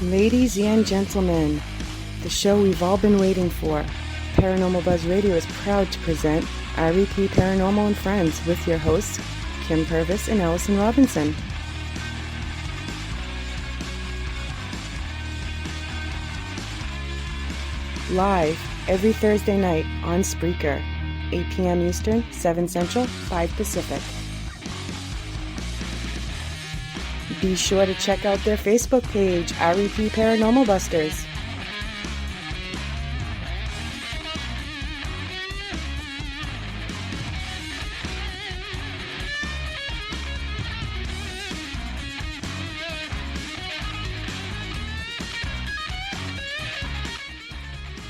Ladies and gentlemen, the show we've all been waiting for, Paranormal Buzz Radio is proud to present REP Paranormal and Friends with your hosts, Kim Purvis and Allison Robinson. Live every Thursday night on Spreaker, 8 p.m. Eastern, 7 Central, 5 Pacific. Be sure to check out their Facebook page, REP Paranormal Busters.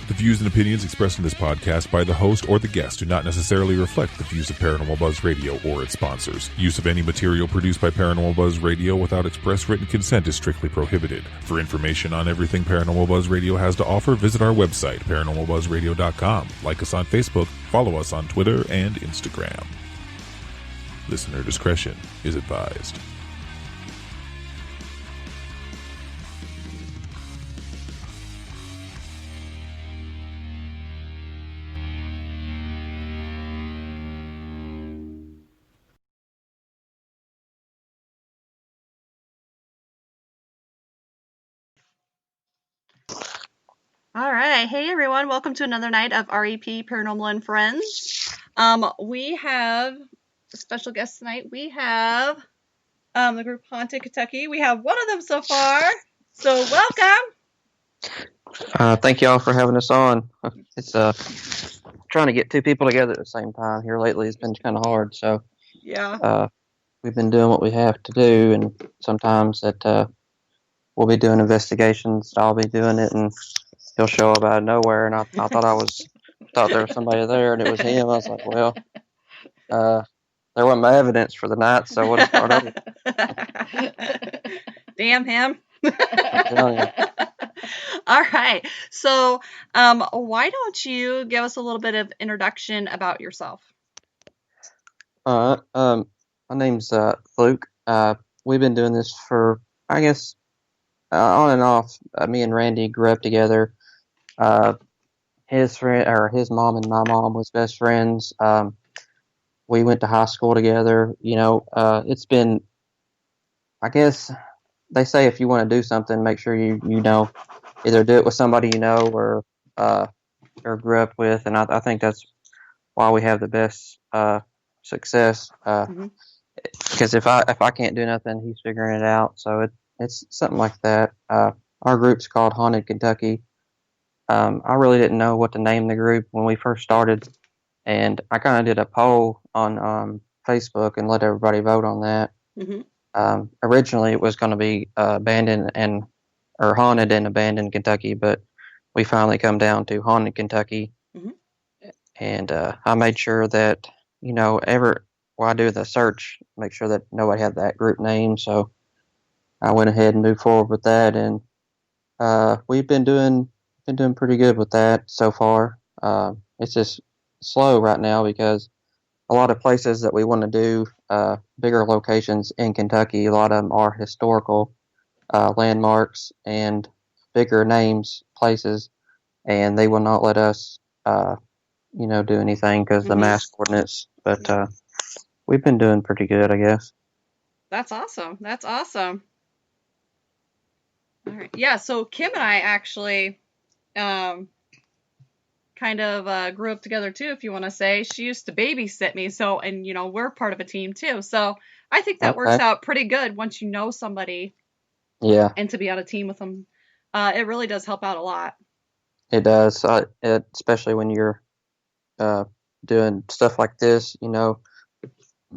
The views and opinions expressed in this podcast by the host or the guest do not necessarily reflect the views of Paranormal Buzz Radio or its sponsors. Use of any material produced by Paranormal Buzz Radio without express written consent is strictly prohibited. For information on everything Paranormal Buzz Radio has to offer, visit our website, paranormalbuzzradio.com. Like us on Facebook, follow us on Twitter and Instagram. Listener discretion is advised. All right. Hey, everyone. Welcome to another night of REP Paranormal and Friends. We have a special guest tonight. We have the group Haunted Kentucky. We have one of them so far. So welcome. Thank you all for having us on. It's trying to get two people together at the same time here lately has been kind of hard. So Yeah. we've been doing what we have to do, and sometimes that we'll be doing investigations. I'll be doing it, and he'll show up out of nowhere, and I thought there was somebody there, and it was him. I was like, well, there wasn't my evidence for the night, so we'll start over. Damn him. I'm telling you. All right. So why don't you give us a little bit of introduction about yourself? All right. My name's Luke. We've been doing this for, I guess, on and off. Me and Randy grew up together. His mom and my mom was best friends. We went to high school together. It's been, I guess, they say if you want to do something, make sure you know, either do it with somebody you know or grew up with, and I think that's why we have the best success. Because if I can't do nothing, he's figuring it out. So it's something like that. Our group's called Haunted Kentucky. I really didn't know what to name the group when we first started, and I kind of did a poll on Facebook and let everybody vote on that. Mm-hmm. Originally, it was going to be Haunted and Abandoned Kentucky, but we finally come down to Haunted Kentucky. Mm-hmm. And I made sure that, I do the search, make sure that nobody had that group name. So I went ahead and moved forward with that, and we've been doing pretty good with that so far. It's just slow right now because a lot of places that we want to do, bigger locations in Kentucky, a lot of them are historical landmarks and bigger names, places, and they will not let us, do anything because the mask ordinance. But we've been doing pretty good, I guess. That's awesome. All right. Yeah, so Kim and I actually kind of grew up together too, if you want to say. She used to babysit me, and we're part of a team too. So I think that works out pretty good once you know somebody. Yeah. And to be on a team with them, it really does help out a lot. It does, especially when you're doing stuff like this,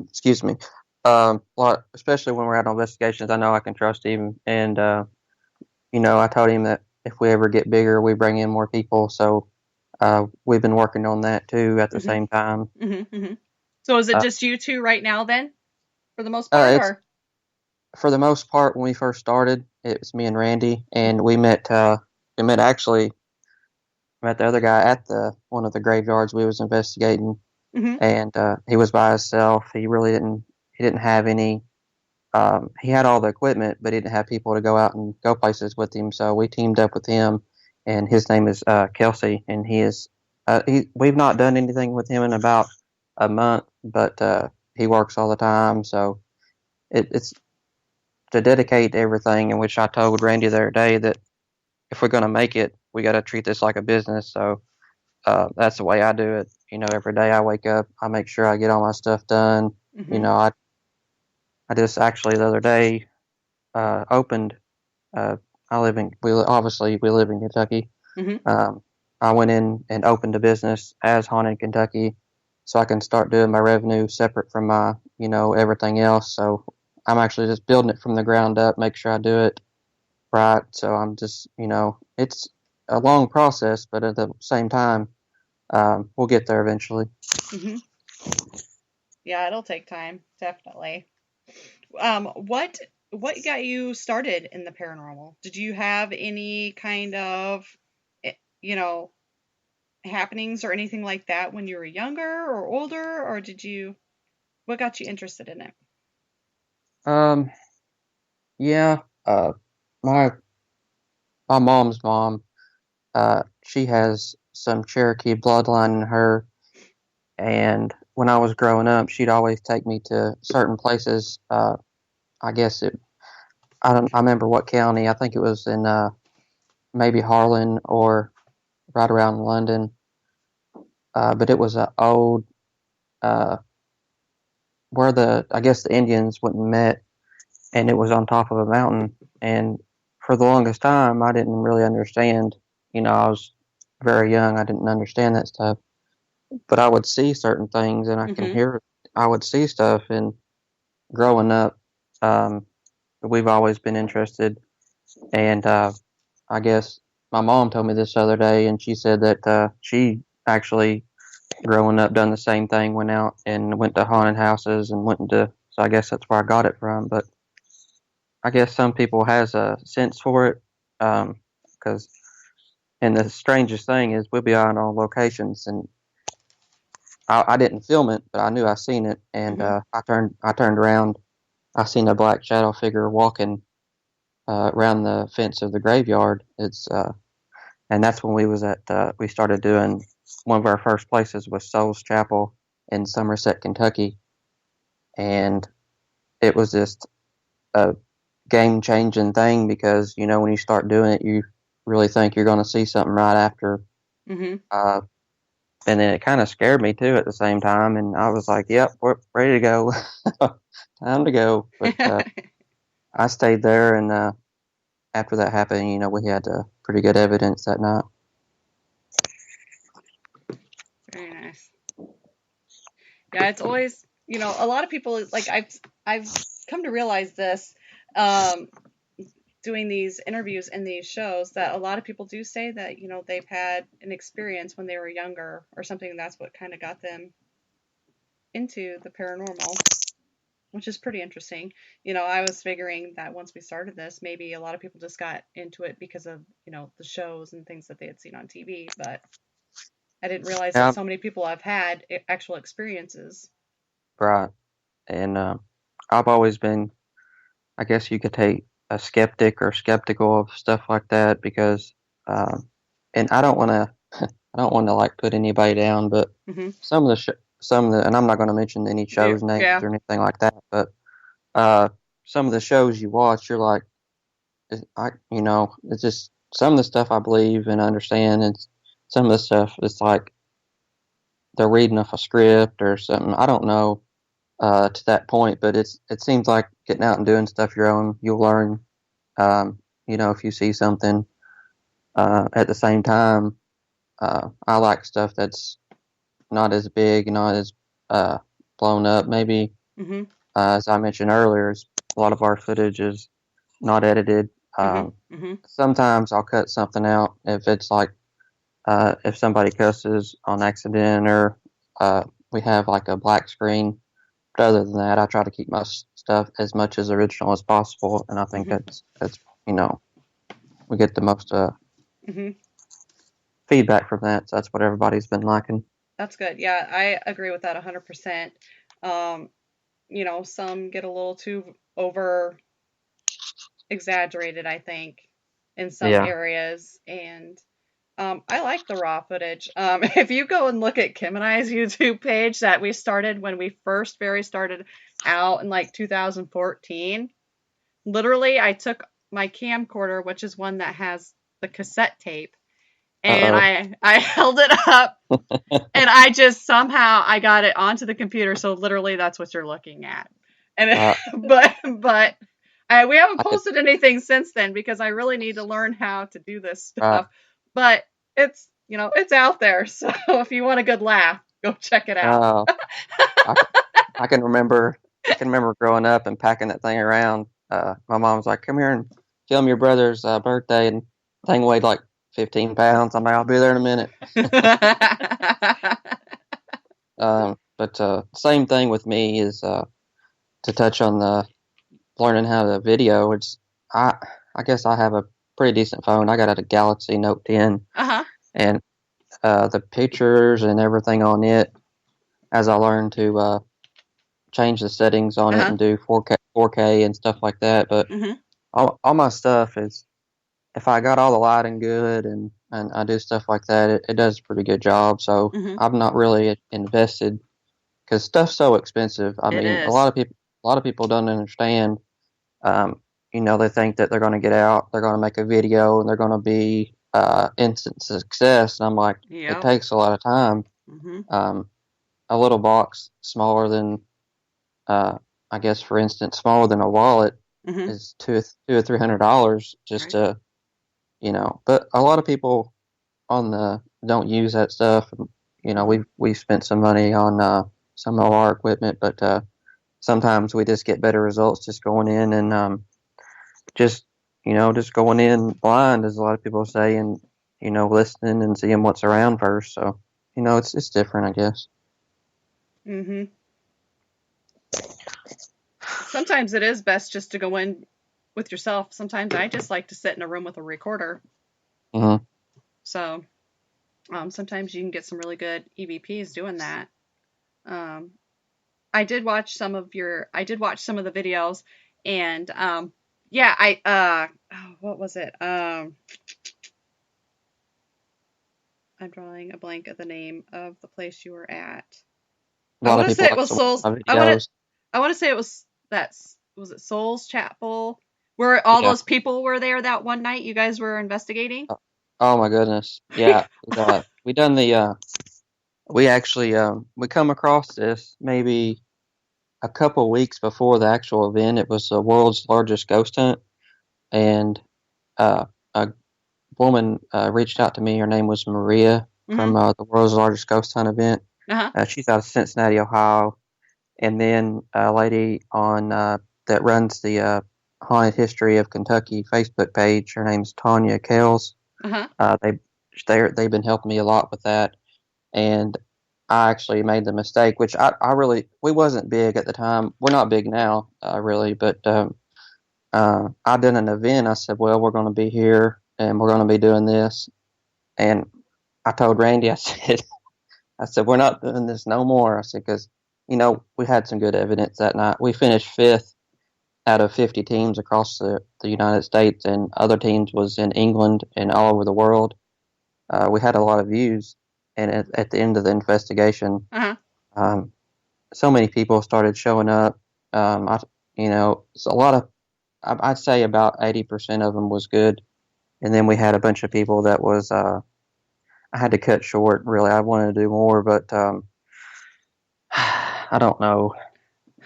excuse me. Especially when we're out on investigations, I know I can trust him, and I told him that if we ever get bigger, we bring in more people. So we've been working on that too at the same time. Mm-hmm, mm-hmm. So is it just you two right now then, for the most part? For the most part, when we first started, it was me and Randy, and we met the other guy at one of the graveyards we was investigating, and he was by himself. He really didn't have any he had all the equipment, but he didn't have people to go out and go places with him. So we teamed up with him, and his name is Kelsey, and we've not done anything with him in about a month, but he works all the time. So it's to dedicate everything. In which I told Randy the other day that if we're going to make it, we got to treat this like a business. So that's the way I do it. Every day I wake up, I make sure I get all my stuff done. Mm-hmm. I just actually the other day opened. Obviously we live in Kentucky. Mm-hmm. I went in and opened a business as Haunted Kentucky, so I can start doing my revenue separate from my everything else. So I'm actually just building it from the ground up, make sure I do it right. So I'm just it's a long process, but at the same time, we'll get there eventually. Mm-hmm. Yeah, it'll take time, definitely. What got you started in the paranormal? Did you have any kind of, you know, happenings or anything like that when you were younger or older, or what got you interested in it? Um, yeah, my my mom's mom, she has some Cherokee bloodline in her, and when I was growing up, she'd always take me to certain places. I guess I remember what county. I think it was in maybe Harlan or right around London. But it was a old uh, where I guess the Indians went and met, and it was on top of a mountain. And for the longest time, I didn't really understand. I was very young. I didn't understand that stuff. But I would see certain things, and I can Mm-hmm. hear. I would see stuff, and growing up, um, we've always been interested. And I guess my mom told me this other day, and she said that she actually, growing up, done the same thing. Went out and went to haunted houses and went into. So I guess that's where I got it from. But I guess some people has a sense for it, because. And the strangest thing is, we'll be out on locations, and I didn't film it, but I knew I seen it, and Mm-hmm. I turned around, I seen a black shadow figure walking around the fence of the graveyard. And that's when we started doing one of our first places was Souls Chapel in Somerset, Kentucky, and it was just a game changing thing because when you start doing it, you really think you're going to see something right after. Mm-hmm. Uh, and then it kind of scared me too at the same time, and I was like, "Yep, we're ready to go, time to go." But I stayed there, and after that happened, we had pretty good evidence that night. Very nice. Yeah, it's always, a lot of people, like I've come to realize this, um, doing these interviews and these shows, that a lot of people do say that, they've had an experience when they were younger or something. That's what kind of got them into the paranormal, which is pretty interesting. I was figuring that once we started this, maybe a lot of people just got into it because of, the shows and things that they had seen on TV, but I didn't realize that Yeah, so many people have had actual experiences. right. And I've always been, I guess you could take a skeptic or skeptical of stuff like that because, and I don't want to, I don't want to like put anybody down, but Mm-hmm. and I'm not going to mention any Yeah. shows names Yeah. or anything like that, but uh, some of the shows you watch, you're like, it's just some of the stuff I believe and understand, and some of the stuff it's like they're reading off a script or something. I don't know to that point, but it seems like getting out and doing stuff your own, you'll learn. If you see something. At the same time, I like stuff that's not as big, not as uh, blown up. Maybe, Mm-hmm. as I mentioned earlier, a lot of our footage is not edited. Mm-hmm. Mm-hmm. Sometimes I'll cut something out if it's like if somebody cusses on accident or we have like a black screen. But other than that, I try to keep my stuff as much as original as possible, and I think Mm-hmm. that's we get the most Mm-hmm. feedback from that. So that's what everybody's been liking. That's good. Yeah, I agree with that 100%. Um, some get a little too over exaggerated, I think, in some Yeah. areas. And I like the raw footage. If you go and look at Kim and I's YouTube page that we started when we first started out in like 2014, literally I took my camcorder, which is one that has the cassette tape, and Uh-oh. I held it up, and I just somehow I got it onto the computer. So literally that's what you're looking at. And Uh, but we haven't I could, posted anything since then because I really need to learn how to do this right. stuff. But it's, it's out there. So if you want a good laugh, go check it out. Uh, I, I can remember. I can remember growing up and packing that thing around. My mom was like, "Come here and film your brother's birthday," and the thing weighed like 15 pounds. I'm like, "I'll be there in a minute." But same thing with me is to touch on the learning how to video. I guess I have a pretty decent phone. I got a Galaxy Note 10, Uh-huh. and the pictures and everything on it, as I learned to change the settings on it Uh-huh. and do 4K and stuff like that. But Mm-hmm. all my stuff is, if I got all the lighting good and I do stuff like that, it does a pretty good job. So Mm-hmm. I'm not really invested because stuff's so expensive. I It mean, is. a lot of people don't understand. They think that they're going to get out, they're going to make a video, and they're going to be instant success. And I'm like, it Yep. takes a lot of time. Mm-hmm. A little box smaller than, I guess, for instance, smaller than a wallet Mm-hmm. is $200 or $300 just Right. to. But a lot of people don't use that stuff. We've spent some money on some of our equipment, but sometimes we just get better results just going in and just just going in blind, as a lot of people say, and listening and seeing what's around first. So it's different, I guess. Mm-hmm. Sometimes it is best just to go in with yourself. Sometimes I just like to sit in a room with a recorder. Mm-hmm. So sometimes you can get some really good EVPs doing that. I did watch some of the videos, and what was it? I'm drawing a blank of the name of the place you were at. A I lot want of to say people it like was to watch Souls. my videos. I want to say it was was it Souls Chapel, where all Yeah. those people were there that one night you guys were investigating? Oh my goodness. Yeah. We done the we actually we come across this maybe a couple weeks before the actual event. It was the world's largest ghost hunt, and a woman reached out to me. Her name was Maria Mm-hmm. from the world's largest ghost hunt event. Uh-huh. She's out of Cincinnati, Ohio. And then a lady on that runs the Haunted History of Kentucky Facebook page. Her name's Tanya Kales. Uh-huh. They've been helping me a lot with that, and I actually made the mistake, which I really, we wasn't big at the time. We're not big now, really, but I did an event. I said, well, we're going to be here and we're going to be doing this, and I told Randy, I said, we're not doing this no more. I said, because we had some good evidence that night. We finished 5th out of 50 teams across the United States, and other teams was in England and all over the world. We had a lot of views, and at the end of the investigation, Uh-huh. so many people started showing up. It's a lot of, I'd say about 80% of them was good, and then we had a bunch of people that was, I had to cut short. Really, I wanted to do more, but I don't know.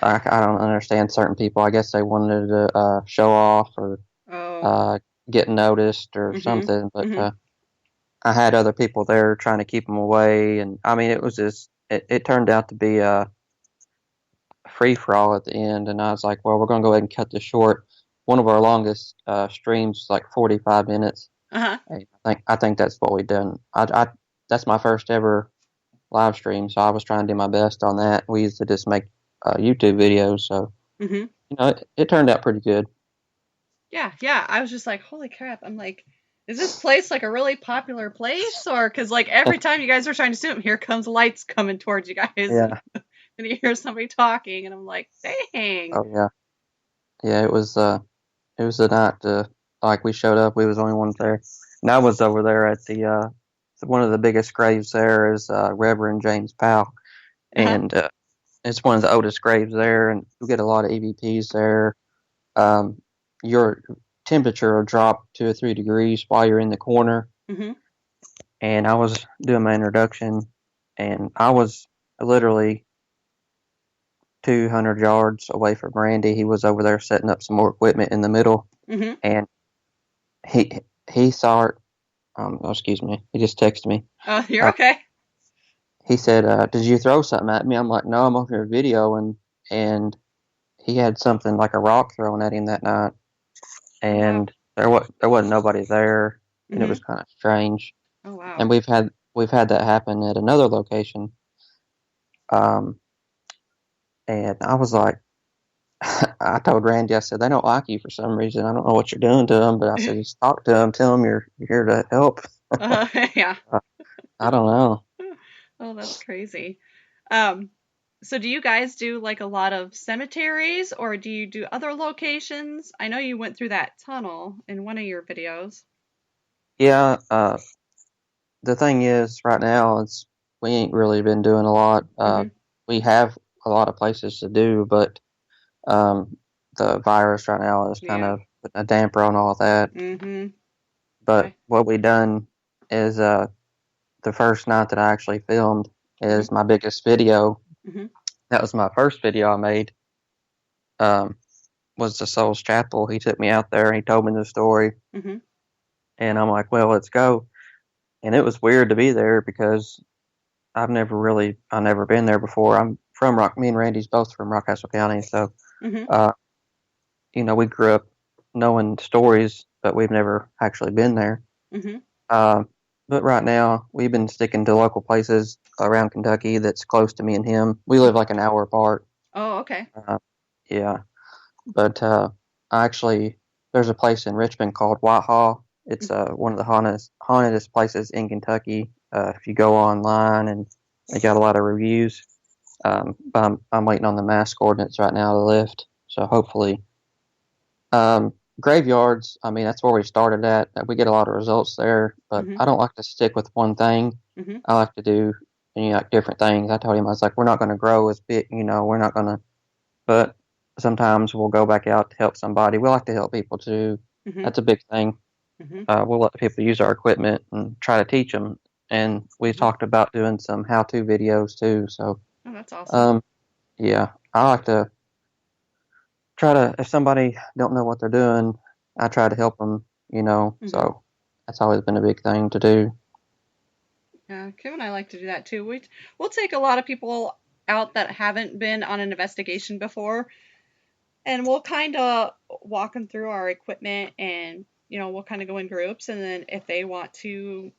I don't understand certain people. I guess they wanted to show off or Oh. get noticed or Mm-hmm. something, but Mm-hmm. I had other people there trying to keep them away, and I mean, it turned out to be a free for all at the end, and I was like, well, we're going to go ahead and cut this short. One of our longest streams was like 45 minutes. Uh-huh. I think that's what we done. That's my first ever live stream, so I was trying to do my best on that. We used to just make YouTube videos, so Mm-hmm. it turned out pretty good. Yeah. I was just like, holy crap. I'm like, is this place like a really popular place? Or because like every time you guys are trying to zoom, here comes lights coming towards you guys. Yeah. And you hear somebody talking, and I'm like, dang. Oh yeah. Yeah, it was the night. Like we showed up, we was the only ones there, and I was over there at the one of the biggest graves there is Reverend James Powell, Uh-huh. and it's one of the oldest graves there, and you get a lot of EVPs there. Your temperature will drop 2 or 3 degrees while you're in the corner. Mm-hmm. And I was doing my introduction, and I was literally 200 yards away from Randy. He was over there setting up some more equipment in the middle, Mm-hmm. and he he saw it. Oh, excuse me. He just texted me. Oh, you're okay. He said, "Did you throw something at me?" I'm like, "No, I'm over here videoing." And he had something like a rock thrown at him that night, Wow. and there wasn't nobody there, and it Mm-hmm. was kind of strange. Oh, wow. And we've had that happen at another location. Um, and I was like, I told Randy, I said, they don't like you for some reason. I don't know what you're doing to them, but I said, just talk to them, tell them you're here to help. Yeah. I don't know. Oh, that's crazy. Um, so do you guys do like a lot of cemeteries or do you do other locations? I know you went through that tunnel in one of your videos. Yeah, the thing is, right now, we ain't really been doing a lot. Mm-hmm. We have a lot of places to do, but um, the virus right now is kind Yeah. of putting a damper on all that. Mm-hmm. But I, what we done is the first night that I actually filmed mm-hmm. is my biggest video. Mm-hmm. That was my first video I made. Um, was the Souls Chapel. He took me out there and he told me the story, Mm-hmm. and I'm like, well, let's go. And it was weird to be there because I never been there before. I'm from me and Randy's both from Rockcastle County, so Mm-hmm. uh, we grew up knowing stories, but we've never actually been there. Mm-hmm. Uh, but right now, we've been sticking to local places around Kentucky that's close to me and him. We live like an hour apart. Oh, okay. Yeah, but I actually there's a place in Richmond called Whitehall. It's one of the hauntedest places in Kentucky. If you go online and they got a lot of reviews. But I'm waiting on the mass coordinates right now to lift. So hopefully, graveyards. I mean, that's where we started at. We get a lot of results there, but Mm-hmm. I don't like to stick with one thing. Mm-hmm. I like to do like different things. I told him I was like, we're not going to grow as big. We're not going to. But sometimes we'll go back out to help somebody. We like to help people too. Mm-hmm. That's a big thing. Mm-hmm. We'll let people use our equipment and try to teach them. And we Mm-hmm. talked about doing some how-to videos too. So, Oh, that's awesome. um, yeah, I like to try to, if somebody don't know what they're doing, I try to help them, Mm-hmm. so that's always been a big thing to do. Yeah, Kim and I like to do that too. We'll take a lot of people out that haven't been on an investigation before, and we'll kind of walk them through our equipment, and we'll kind of go in groups, and then if they want to,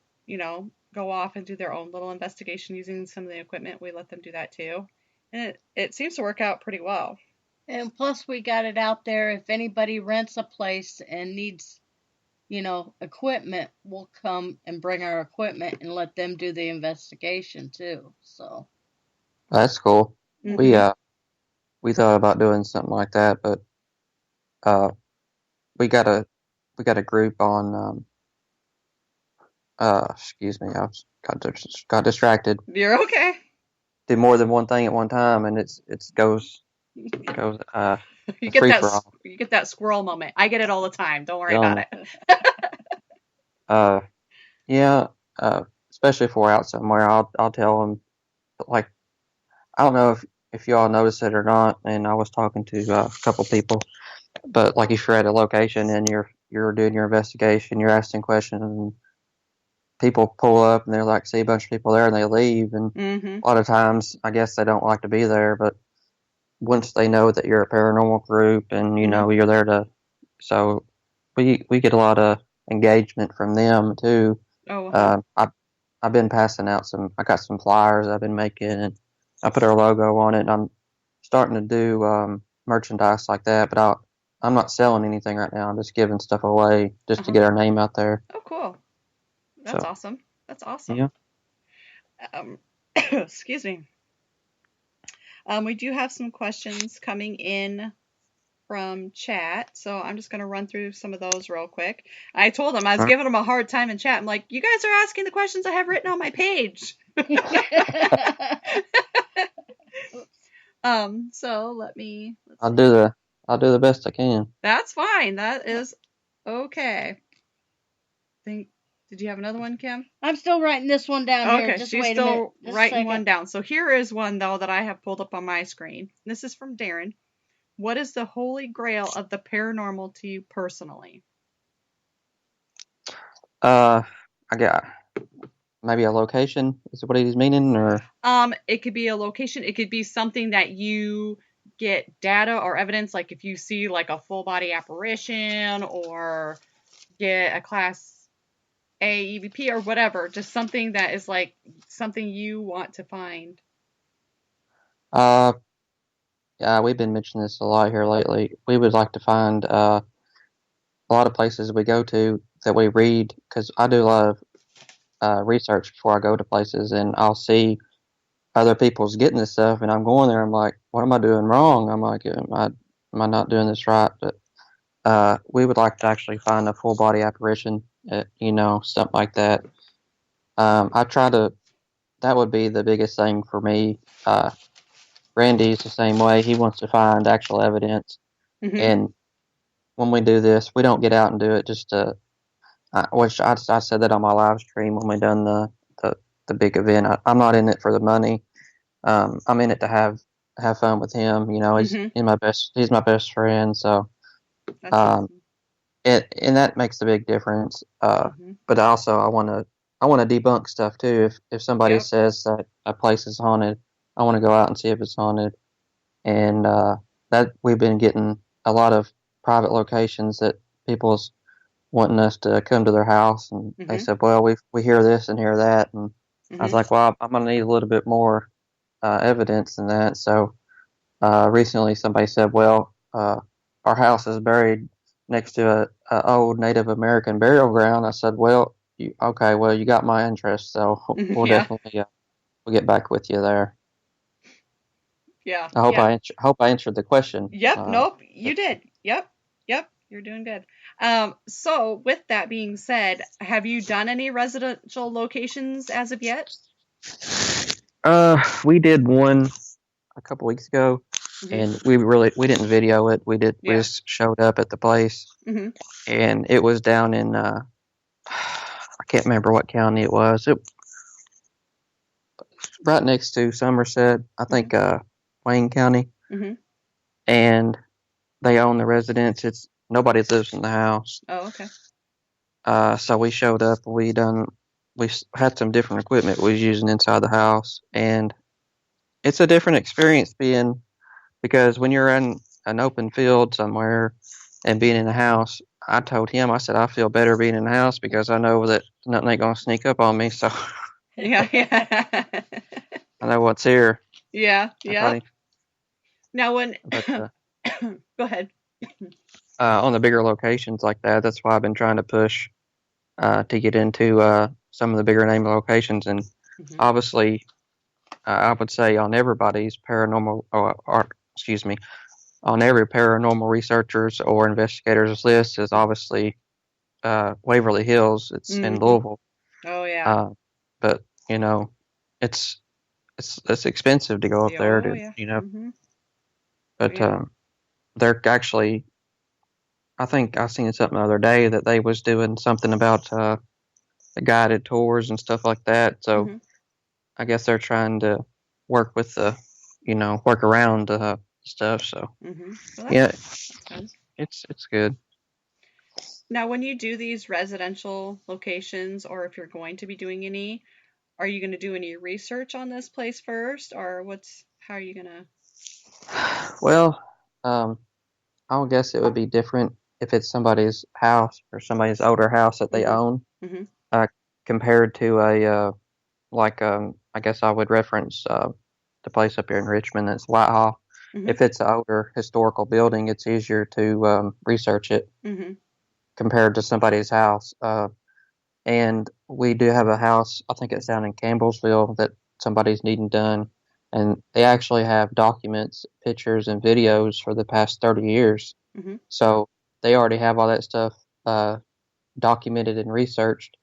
go off and do their own little investigation using some of the equipment, we let them do that too, and it seems to work out pretty well. And plus, we got it out there. If anybody rents a place and needs, equipment, we'll come and bring our equipment and let them do the investigation too. So, That's cool. We Mm-hmm. we thought about doing something like that, but uh, we got a group on excuse me, got distracted. You're okay. Do more than one thing at one time, and it goes You get free that for all. you get that squirrel moment. I get it all the time. Don't worry about Young, it. uh, yeah, especially if we're out somewhere, I'll tell them like I don't know if y'all notice it or not, and I was talking to a couple people, but like if you're at a location and you're doing your investigation, you're asking questions, and people pull up and they're like see a bunch of people there and they leave, and Mm-hmm. a lot of times I guess they don't like to be there, but once they know that you're a paranormal group and Mm-hmm. you're there to, so we get a lot of engagement from them too. Oh, uh-huh. I've been passing out I got some flyers I've been making, and I put our logo on it, and I'm starting to do merchandise like that, but I'm not selling anything right now. I'm just giving stuff away just to Uh-huh. get our name out there. Oh, cool. That's So, awesome. That's awesome. yeah. Excuse me. We do have some questions coming in from chat, so I'm just going to run through some of those real quick. I told them, I was giving them a hard time in chat. I'm like, you guys are asking the questions I have written on my page. So let's I'll do the best I can. That's fine. That is okay. Did you have another one, Kim? I'm still writing this one down here. Okay, Just she's wait a minute. still Just writing one down. So here is one, though, that I have pulled up on my screen. This is from Darren. What is the holy grail of the paranormal to you personally? I got maybe a location. Is what he's meaning, or it could be a location. It could be something that you get data or evidence, like if you see like a full body apparition or get a class A EVP or whatever. Just something that is like something you want to find. Yeah, we've been mentioning this a lot here lately. We would like to find a lot of places we go to that we read, because I do a lot of research before I go to places, and I'll see other people's getting this stuff, and I'm going there. I'm like, what am I doing wrong? I'm like, am I not doing this right? But we would like to actually find a full body apparition, something like that. I try to. That would be the biggest thing for me. Randy's the same way. He wants to find actual evidence, and when we do this, we don't get out and do it just to. Which I said that on my live stream when we done the big event. I'm not in it for the money. I'm in it to have fun with him. He's my best friend. So, Awesome. and that makes a big difference. But also I want to debunk stuff too. If somebody says that a place is haunted, I want to go out and see if it's haunted. And that we've been getting a lot of private locations that people's wanting us to come to their house, and they said, well, we hear this and hear that, and I was like, well, I'm going to need a little bit more evidence than that. So recently somebody said, well, our house is buried next to a old Native American burial ground. I said, well, you got my interest, so we'll definitely we'll get back with you there. Yeah. I hope I answered the question. Yep. Nope. You did. Yep. You're doing good. So with that being said, have you done any residential locations as of yet? We did one a couple weeks ago, and we didn't video it. We just showed up at the place, and it was down in I can't remember what county it was. It right next to Somerset, I think, Wayne County, and they own the residence. Nobody lives in the house. Oh, okay. So we showed up. We had some different equipment we was using inside the house, and it's a different experience because when you're in an open field somewhere and being in a house, I told him, I said, I feel better being in the house because I know that nothing ain't gonna sneak up on me. So yeah. I know what's here. Yeah. Now go ahead. On the bigger locations like that, that's why I've been trying to push to get into some of the bigger name locations, and obviously I would say on everybody's paranormal, on every paranormal researchers or investigators list is obviously Waverly Hills. It's in Louisville. Oh yeah. But it's expensive to go up there But they're actually, I think I seen something the other day that they was doing something about the guided tours and stuff like that. So I guess they're trying to work with work around stuff. So well, it's good. Now, when you do these residential locations, or if you're going to be doing any, are you going to do any research on this place first, or how are you going to? Well, I would guess it would be different if it's somebody's house or somebody's older house that they own, compared to I guess I would reference the place up here in Richmond that's Whitehall. If it's an older historical building, it's easier to research it compared to somebody's house. And we do have a house, I think it's down in Campbellsville, that somebody's needing done. And they actually have documents, pictures, and videos for the past 30 years Mm-hmm. So they already have all that stuff documented and researched,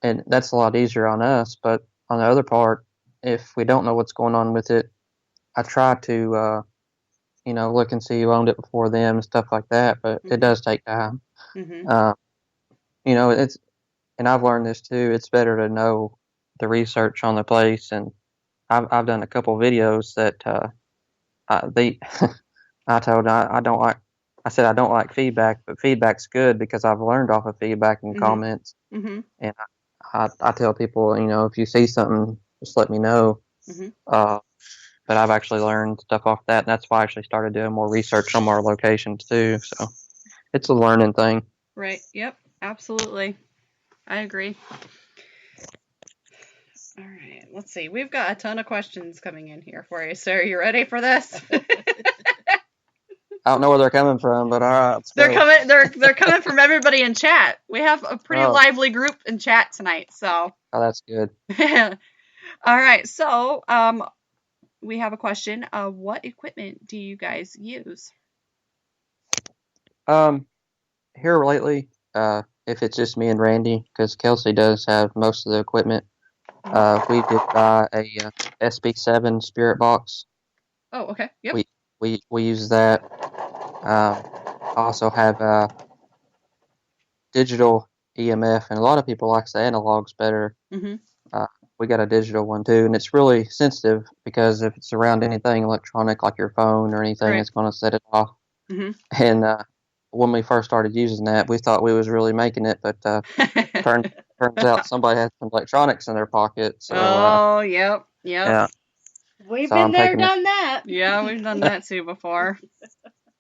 and that's a lot easier on us. But on the other part, if we don't know what's going on with it, I try to look and see who owned it before them and stuff like that. But it does take time. Mm-hmm. Uh, it's and I've learned this too. It's better to know the research on the place, and I've done a couple videos that they I told I don't like. I said I don't like feedback, but feedback's good because I've learned off of feedback and Mm-hmm. comments. Mm-hmm. And I tell people, if you see something, just let me know. Mm-hmm. But I've actually learned stuff off that, and that's why I actually started doing more research on our locations too. So it's a learning thing. Right. Yep. Absolutely. I agree. All right. Let's see. We've got a ton of questions coming in here for you. So are you ready for this? I don't know where they're coming from, but all right, let's They're go. coming. They're coming from everybody in chat. We have a pretty lively group in chat tonight. So. Oh, that's good. All right. So we have a question. What equipment do you guys use? Here lately, if it's just me and Randy, because Kelsey does have most of the equipment, we did buy a SB7 Spirit Box. Oh, okay. Yep. We use that. Also have digital EMF, and a lot of people like the analogs better. Mm-hmm. We got a digital one too, and it's really sensitive because if it's around anything electronic like your phone or anything, Right. it's going to set it off. Mm-hmm. And when we first started using that, we thought we was really making it, but turns out somebody had some electronics in their pocket. So yep. yeah, We've so been I'm there, taking done that. Yeah, we've done that too before.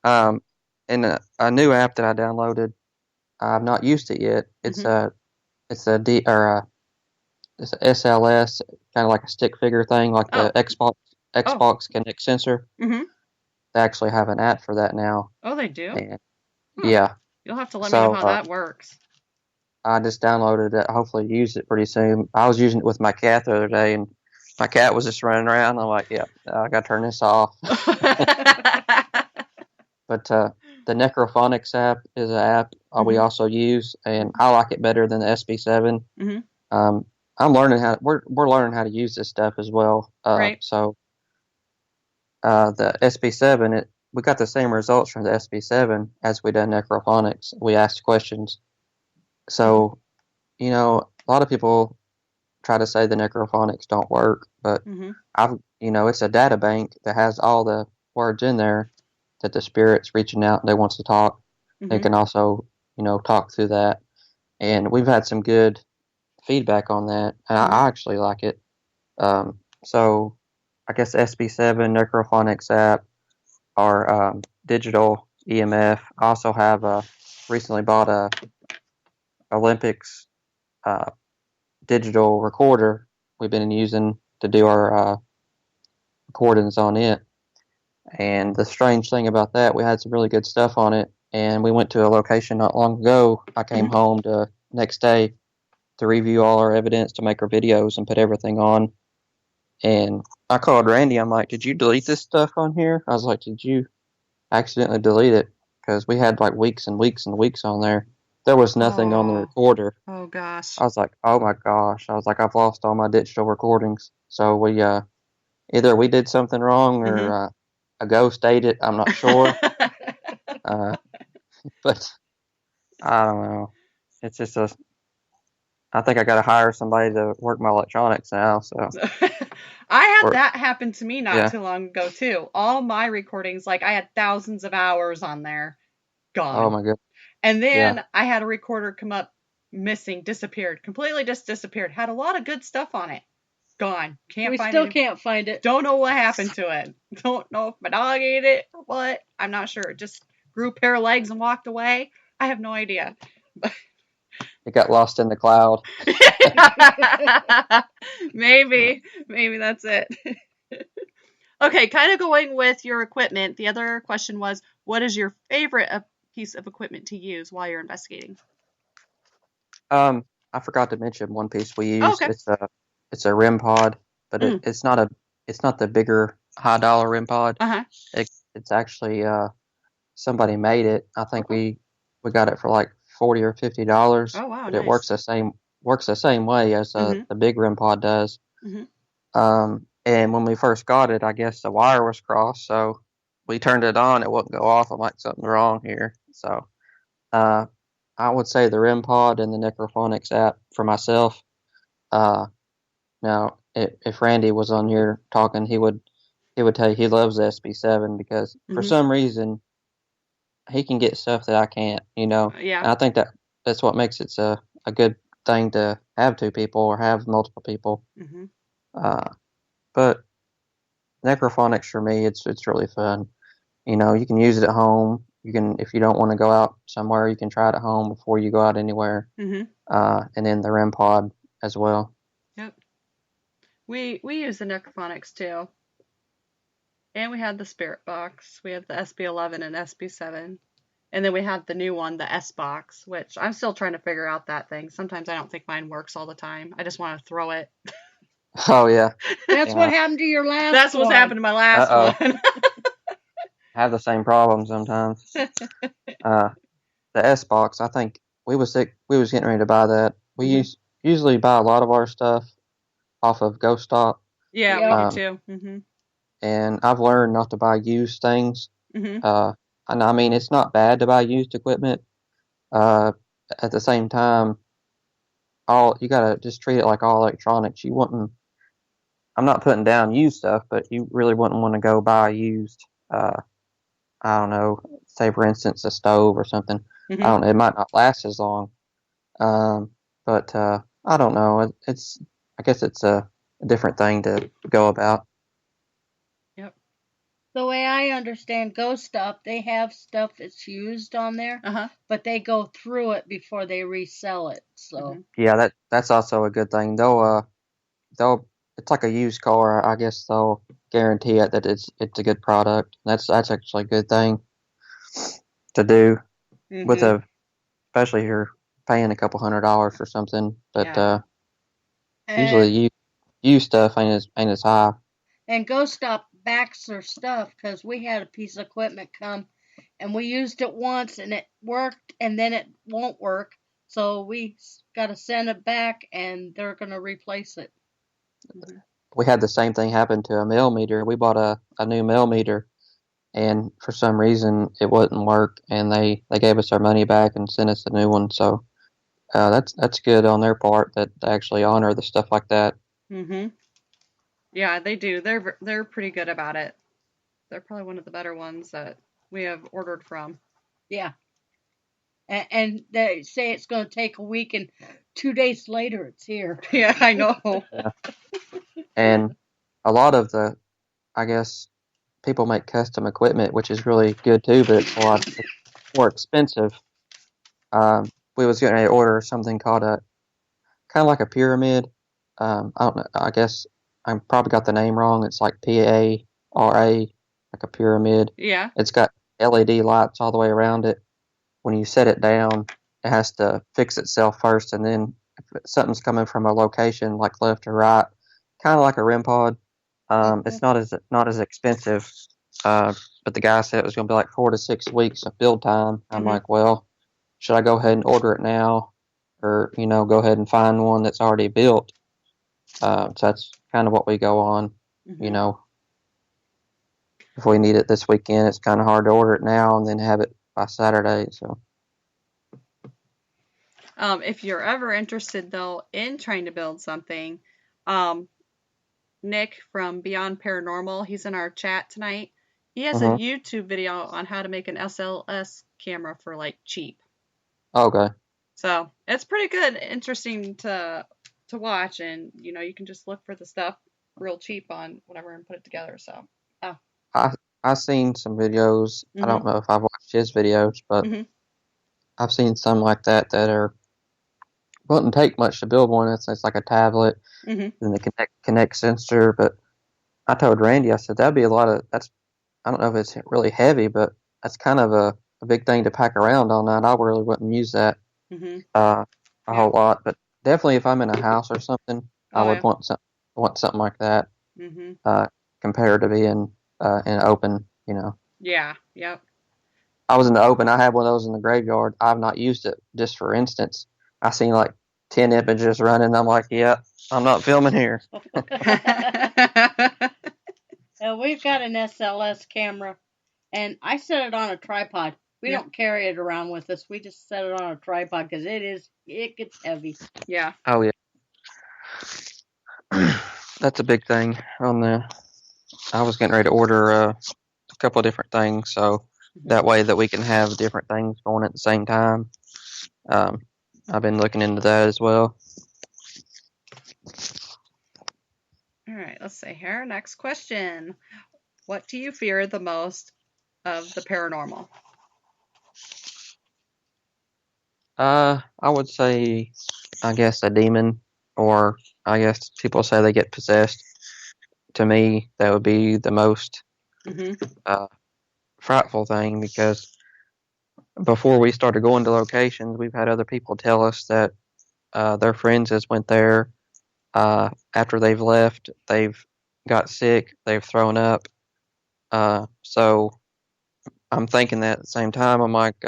and a new app that I downloaded. I've not used it yet. It's it's a SLS, kind of like a stick figure thing, like the Xbox Connect sensor. Mm-hmm. They actually have an app for that now. Oh, they do? And, Huh. yeah. You'll have to let me know how that works. I just downloaded it. Hopefully use it pretty soon. I was using it with my cat the other day, and my cat was just running around. I'm like, yeah, I got to turn this off. But the Necrophonics app is an app we also use, and I like it better than the SB7. Mm-hmm. I'm learning we're learning how to use this stuff as well. Right. So the SB7, we got the same results from the SB7 as we done Necrophonics. We asked questions. So, a lot of people try to say the Necrophonics don't work, but it's a data bank that has all the words in there that the spirit's reaching out and they wants to talk. Mm-hmm. They can also, talk through that. And we've had some good feedback on that, and I actually like it. So I guess SB7 Necrophonics app or digital EMF. I also have recently bought a Olympics digital recorder we've been using to do our recordings on it. And the strange thing about that, we had some really good stuff on it, and we went to a location not long ago. I came home the next day to review all our evidence to make our videos and put everything on. And I called Randy. I'm like, did you delete this stuff on here? I was like, did you accidentally delete it? Because we had like weeks and weeks and weeks on there. There was nothing on the recorder. Oh, gosh. I was like, oh, my gosh. I was like, I've lost all my digital recordings. So we either we did something wrong or a ghost ate it. I'm not sure. But I don't know. It's just I think I got to hire somebody to work my electronics now. So I had that happen to me not too long ago too. All my recordings, like I had thousands of hours on there, gone. Oh my goodness. And then I had a recorder come up missing, disappeared, completely just disappeared. Had a lot of good stuff on it. Gone. We still can't find it. Don't know what happened to it. Don't know if my dog ate it or what. I'm not sure. It just grew a pair of legs and walked away. I have no idea. It got lost in the cloud. Maybe that's it. Okay, kind of going with your equipment. The other question was, what is your favorite piece of equipment to use while you're investigating? I forgot to mention one piece we used. Oh, okay. It's a REM pod, but it's not the bigger high dollar REM pod. Uh-huh. It's actually somebody made it. I think we got it for like $40 or $50. Oh, wow, but nice. it works the same way as Mhm. the big REM pod does. Mhm. And when we first got it, I guess the wire was crossed, so we turned it on. It wouldn't go off. I'm like, something's wrong here. So I would say the REM pod and the Necrophonics app for myself. Now, if Randy was on here talking, he would tell you he loves the SB7 because for Mhm. some reason he can get stuff that I can't. Yeah. And I think that's what makes it a good thing to have two people or have multiple people. Mhm. But Necrophonics for me, it's really fun. You can use it at home. You can, if you don't want to go out somewhere, you can try it at home before you go out anywhere. Mhm. And then the REM pod as well. Yep. We use the Necrophonics too. And we had the Spirit Box. We had the SB11 and SB7. And then we had the new one, the S Box, which I'm still trying to figure out that thing. Sometimes I don't think mine works all the time. I just want to throw it. Oh, yeah. That's Yeah. what happened to your last That's what's one. happened to my last Uh-oh. one. I have the same problem sometimes. The S box, I think we was getting ready to buy that. We usually buy a lot of our stuff off of Ghost Stop. Yeah, Yep. we do too. Mm-hmm. And I've learned not to buy used things. Mm-hmm. And I mean, it's not bad to buy used equipment. At the same time, you gotta just treat it like all electronics. You wouldn't. I'm not putting down used stuff, but you really wouldn't want to go buy used. I don't know, say for instance a stove or something. Mm-hmm. I don't know, it might not last as long. But I don't know. I guess it's a different thing to go about. Yep. The way I understand Ghost Stop, they have stuff that's used on there, Uh-huh. but they go through it before they resell it. So Mm-hmm. Yeah, that's also a good thing. They'll it's like a used car. I guess they'll guarantee it that it's a good product. That's actually a good thing to do with Mm-hmm. especially if you're paying a couple $100 for something. But Yeah. usually used stuff ain't as high. And Ghost Stop backs their stuff because we had a piece of equipment come and we used it once and it worked and then it won't work. So we got to send it back and they're going to replace it. Mm-hmm. We had the same thing happen to a mail meter. We bought a new mail meter, and for some reason it wouldn't work, and they gave us our money back and sent us a new one. So that's good on their part that they actually honor the stuff like that. Mm-hmm. Yeah, they do. They're pretty good about it. They're probably one of the better ones that we have ordered from. Yeah. And they say it's going to take a week, and 2 days later it's here. Yeah, I know. Yeah. And a lot of I guess, people make custom equipment, which is really good too, but it's a lot more expensive. We was getting ready to order something called kind of like a pyramid. I don't know. I guess I probably got the name wrong. It's like PARA, like a pyramid. Yeah. It's got LED lights all the way around it. When you set it down, it has to fix itself first, and then if something's coming from a location like left or right, kind of like a REM pod. It's not as expensive, but the guy said it was going to be like 4 to 6 weeks of build time. I'm like, well, should I go ahead and order it now, or go ahead and find one that's already built? So that's kind of what we go on. Mm-hmm. If we need it this weekend, it's kind of hard to order it now and then have it by Saturday. So. If you're ever interested though in trying to build something, Nick from Beyond Paranormal, he's in our chat tonight. He has a YouTube video on how to make an SLS camera for like cheap. Okay. So it's pretty good, interesting to watch, and you can just look for the stuff real cheap on whatever and put it together. So I've seen some videos. I don't know if I've watched his videos, but I've seen some like that wouldn't take much to build one. It's like a tablet and the connect sensor. But I told Randy, I said that'd be that's. I don't know if it's really heavy, but that's kind of a big thing to pack around all night. I really wouldn't use that a whole lot. But definitely, if I'm in a house or something, I would want something like that compared to being in open. Yeah. Yep. I was in the open. I had one of those in the graveyard. I've not used it. Just for instance, I seen like 10 images running. I'm like, yeah, I'm not filming here. We've got an SLS camera, and I set it on a tripod. We don't carry it around with us. We just set it on a tripod because it gets heavy. Yeah. Oh yeah. That's a big thing on the. I was getting ready to order a couple of different things, so that way that we can have different things going at the same time. I've been looking into that as well. All right, let's see here. Next question. What do you fear the most of the paranormal? I would say, I guess a demon, or I guess people say they get possessed. To me, that would be the most frightful thing, because before we started going to locations, we've had other people tell us that their friends has went there. After they've left, they've got sick, they've thrown up. So I'm thinking that at the same time, I'm like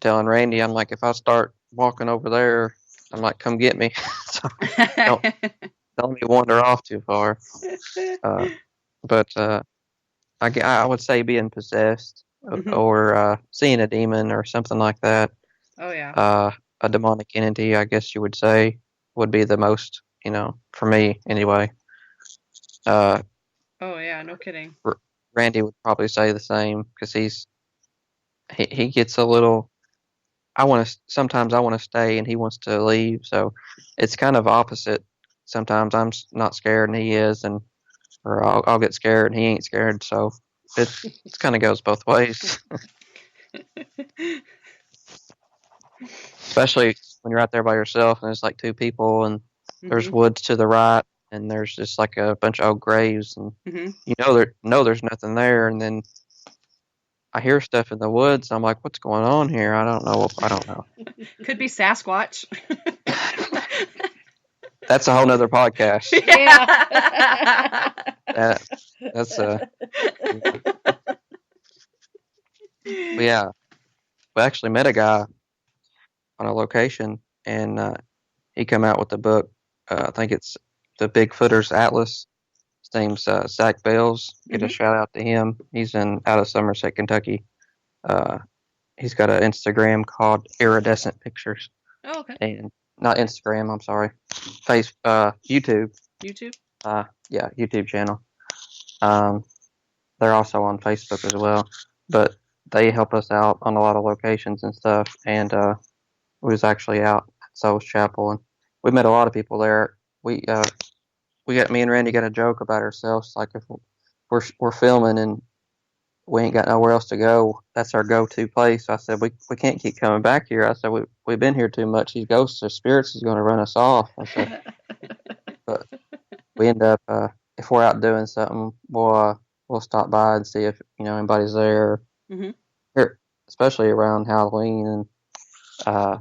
telling Randy, I'm like, if I start walking over there, I'm like, come get me. So don't let me wander off too far. But I would say being possessed or seeing a demon or something like that. Oh yeah. A demonic entity, I guess you would say, would be the most, for me anyway. Oh yeah, no kidding. Randy would probably say the same, because he gets a little. Sometimes I want to stay and he wants to leave, so it's kind of opposite. Sometimes I'm not scared and he is, or I'll get scared and he ain't scared. So it kind of goes both ways. Especially when you're out there by yourself and there's like two people and there's woods to the right and there's just like a bunch of old graves and there's nothing there, and then I hear stuff in the woods. I'm like, what's going on here? I don't know. Could be Sasquatch. That's a whole nother podcast. Yeah. That's yeah. We actually met a guy on a location, and he come out with the book. I think it's the Bigfooters Atlas. His name's Zach Bales. Get a shout out to him. He's out of Somerset, Kentucky. He's got an Instagram called Iridescent Pictures. Oh, okay. And not Instagram, I'm sorry. YouTube. YouTube? Yeah, YouTube channel. They're also on Facebook as well. But they help us out on a lot of locations and stuff. And we was actually out at Souls Chapel, and we met a lot of people there. Me and Randy got a joke about ourselves, like if we're filming and we ain't got nowhere else to go, that's our go-to place. I said, we can't keep coming back here. I said, we've been here too much. These ghosts or spirits is going to run us off. I said, but we end up, if we're out doing something, we'll stop by and see if, anybody's there. Here, especially around Halloween and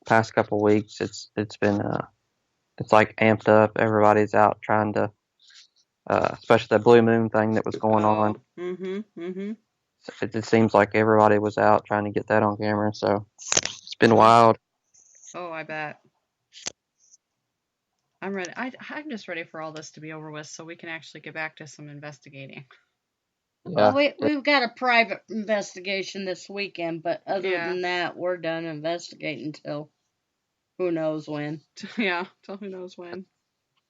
past couple of weeks, it's been it's like amped up. Everybody's out trying to, especially the blue moon thing that was going on. It seems like everybody was out trying to get that on camera, so it's been wild. Oh, I bet. I'm ready. I'm just ready for all this to be over with so we can actually get back to some investigating. Yeah. Well, we've got a private investigation this weekend, but other than that, we're done investigating till who knows when. Yeah, till who knows when.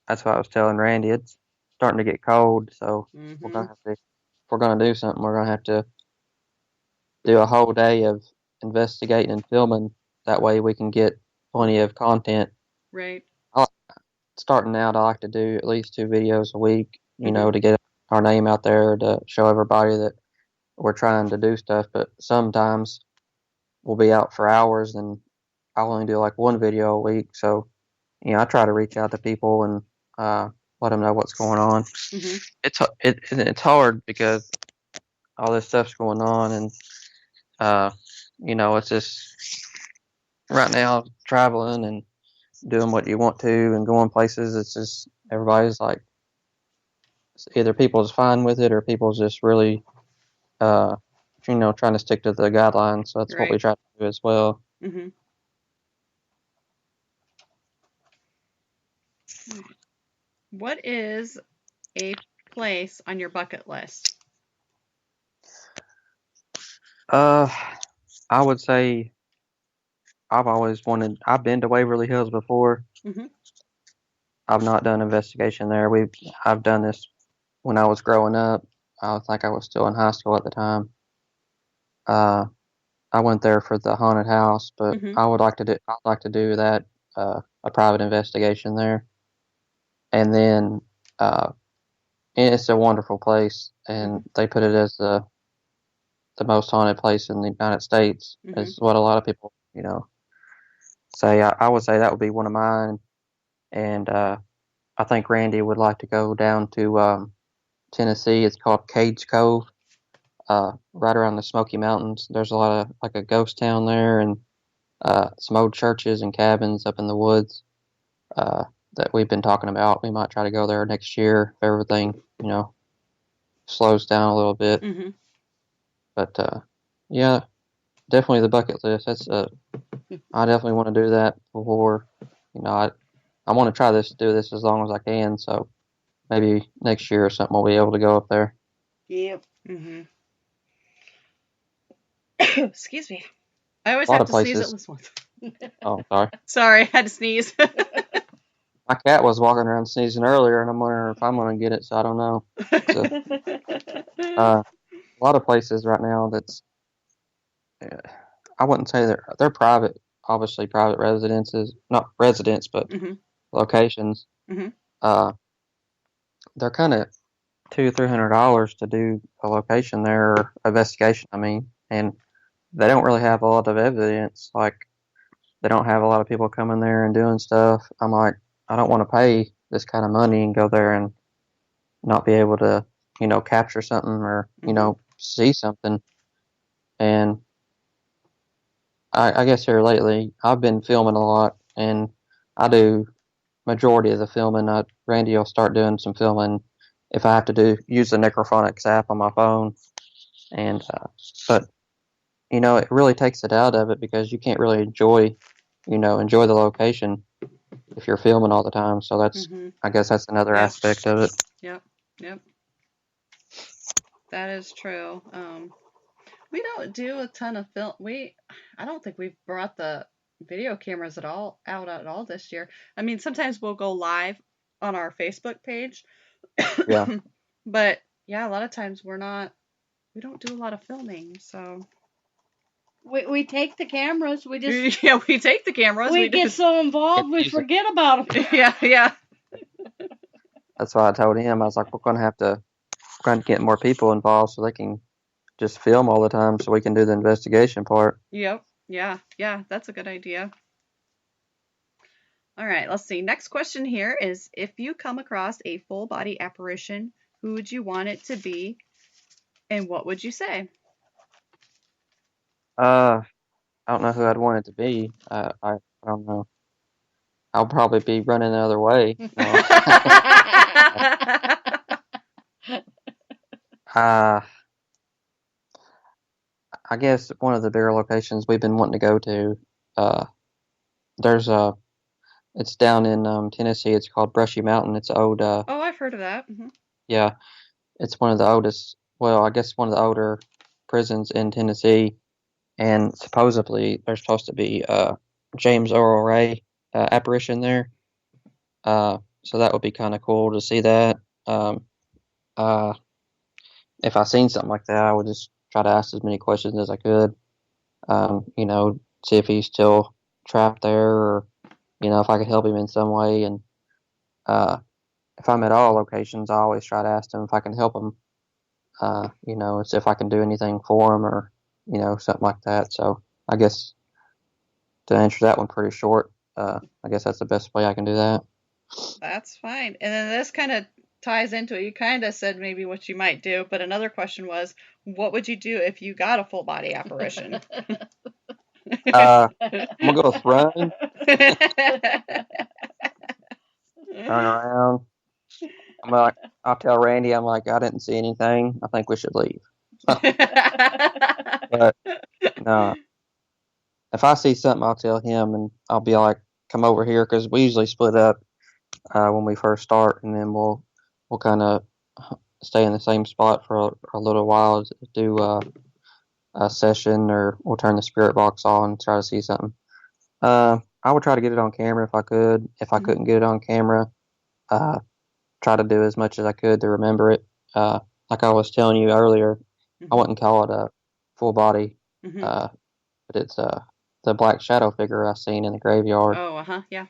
That's what I was telling Randy. It's starting to get cold, so we're gonna have to. If we're gonna do something, we're gonna have to do a whole day of investigating and filming. That way, we can get plenty of content. Right. Starting out, I like to do at least 2 videos a week. To get our name out there, to show everybody that we're trying to do stuff. But sometimes we'll be out for hours, and I'll only do like 1 video a week. So, I try to reach out to people and let them know what's going on. It's hard because all this stuff's going on, and it's just right now traveling and doing what you want to and going places. It's just everybody's like, either people's fine with it or people's just really trying to stick to the guidelines. So that's what we Right. try to do as well. Mm-hmm. What is a place on your bucket list? I would say I've been to Waverly Hills before. Mm-hmm. I've not done investigation there. I've done this when I was growing up. I think I was still in high school at the time. I went there for the haunted house, but Mm-hmm. I'd like to do that, a private investigation there. And then, it's a wonderful place, and they put it as the most haunted place in the United States, Mm-hmm. is what a lot of people, say. I would say that would be one of mine, and I think Randy would like to go down to Tennessee. It's called Cage Cove, right around the Smoky Mountains. There's a lot of like a ghost town there, and some old churches and cabins up in the woods that we've been talking about. We might try to go there next year if everything, slows down a little bit. Mm-hmm. But yeah, definitely the bucket list. I definitely want to do that before, I want to do this as long as I can. So maybe next year or something we'll be able to go up there. Yep. Mm-hmm. Excuse me. I always A lot have of to sneeze at places. least once. Oh, sorry. Sorry, I had to sneeze. My cat was walking around sneezing earlier, and I'm wondering if I'm going to get it. So I don't know. So, a lot of places right now that's, I wouldn't say they're private, obviously private residences, not residents, but Mm-hmm. locations. Mm-hmm. Uh, they're kind of $200-300 to do a location there, or investigation. I mean, and they don't really have a lot of evidence. Like, they don't have a lot of people coming there and doing stuff. I'm like, I don't want to pay this kind of money and go there and not be able to, capture something or, Mm-hmm. see something. And I guess here lately, I've been filming a lot, and I do majority of the filming. Randy will start doing some filming if I have to use the Necrophonics app on my phone. And, but, it really takes it out of it because you can't really enjoy the location if you're filming all the time. So Mm-hmm. I guess that's another Yep. aspect of it. Yep. That is true. We don't do a ton of film. I don't think we've brought the video cameras out at all this year. I mean, sometimes we'll go live on our Facebook page, Yeah. but yeah, a lot of times we don't do a lot of filming. So We take the cameras. We just yeah, we take the cameras. we get so involved we forget about them. Yeah. That's why I told him, I was like, we're going to get more people involved so they can just film all the time so we can do the investigation part. Yep. Yeah. That's a good idea. All right, let's see. Next question here is, if you come across a full body apparition, who would you want it to be, and what would you say? I don't know who I'd want it to be. I don't know. I'll probably be running the other way. No. I guess one of the bigger locations we've been wanting to go to, there's it's down in Tennessee. It's called Brushy Mountain. It's old. Oh, I've heard of that. Mm-hmm. Yeah, it's one of the oldest. Well, I guess one of the older prisons in Tennessee, and supposedly there's supposed to be James Earl Ray apparition there. So that would be kind of cool to see that. Uh, if I seen something like that, I would just try to ask as many questions as I could. See if he's still trapped there, or if I could help him in some way. And if I'm at all locations, I always try to ask him if I can help him. It's if I can do anything for him, or something like that. So I guess to answer that one pretty short, I guess that's the best way I can do that. That's fine. And then this kind of ties into it. You kind of said maybe what you might do, but another question was, what would you do if you got a full body apparition? I'm gonna go with run, turn around. I'll tell Randy, I'm like, I didn't see anything. I think we should leave. But no, if I see something, I'll tell him, and I'll be like, "Come over here," because we usually split up when we first start, and then we'll kind of stay in the same spot for a little while, do a session, or we'll turn the spirit box on and try to see something. I would try to get it on camera if I could. If I couldn't get it on camera, try to do as much as I could to remember it. Like I was telling you earlier, I wouldn't call it a full body, but it's the black shadow figure I seen in the graveyard. Oh, yeah.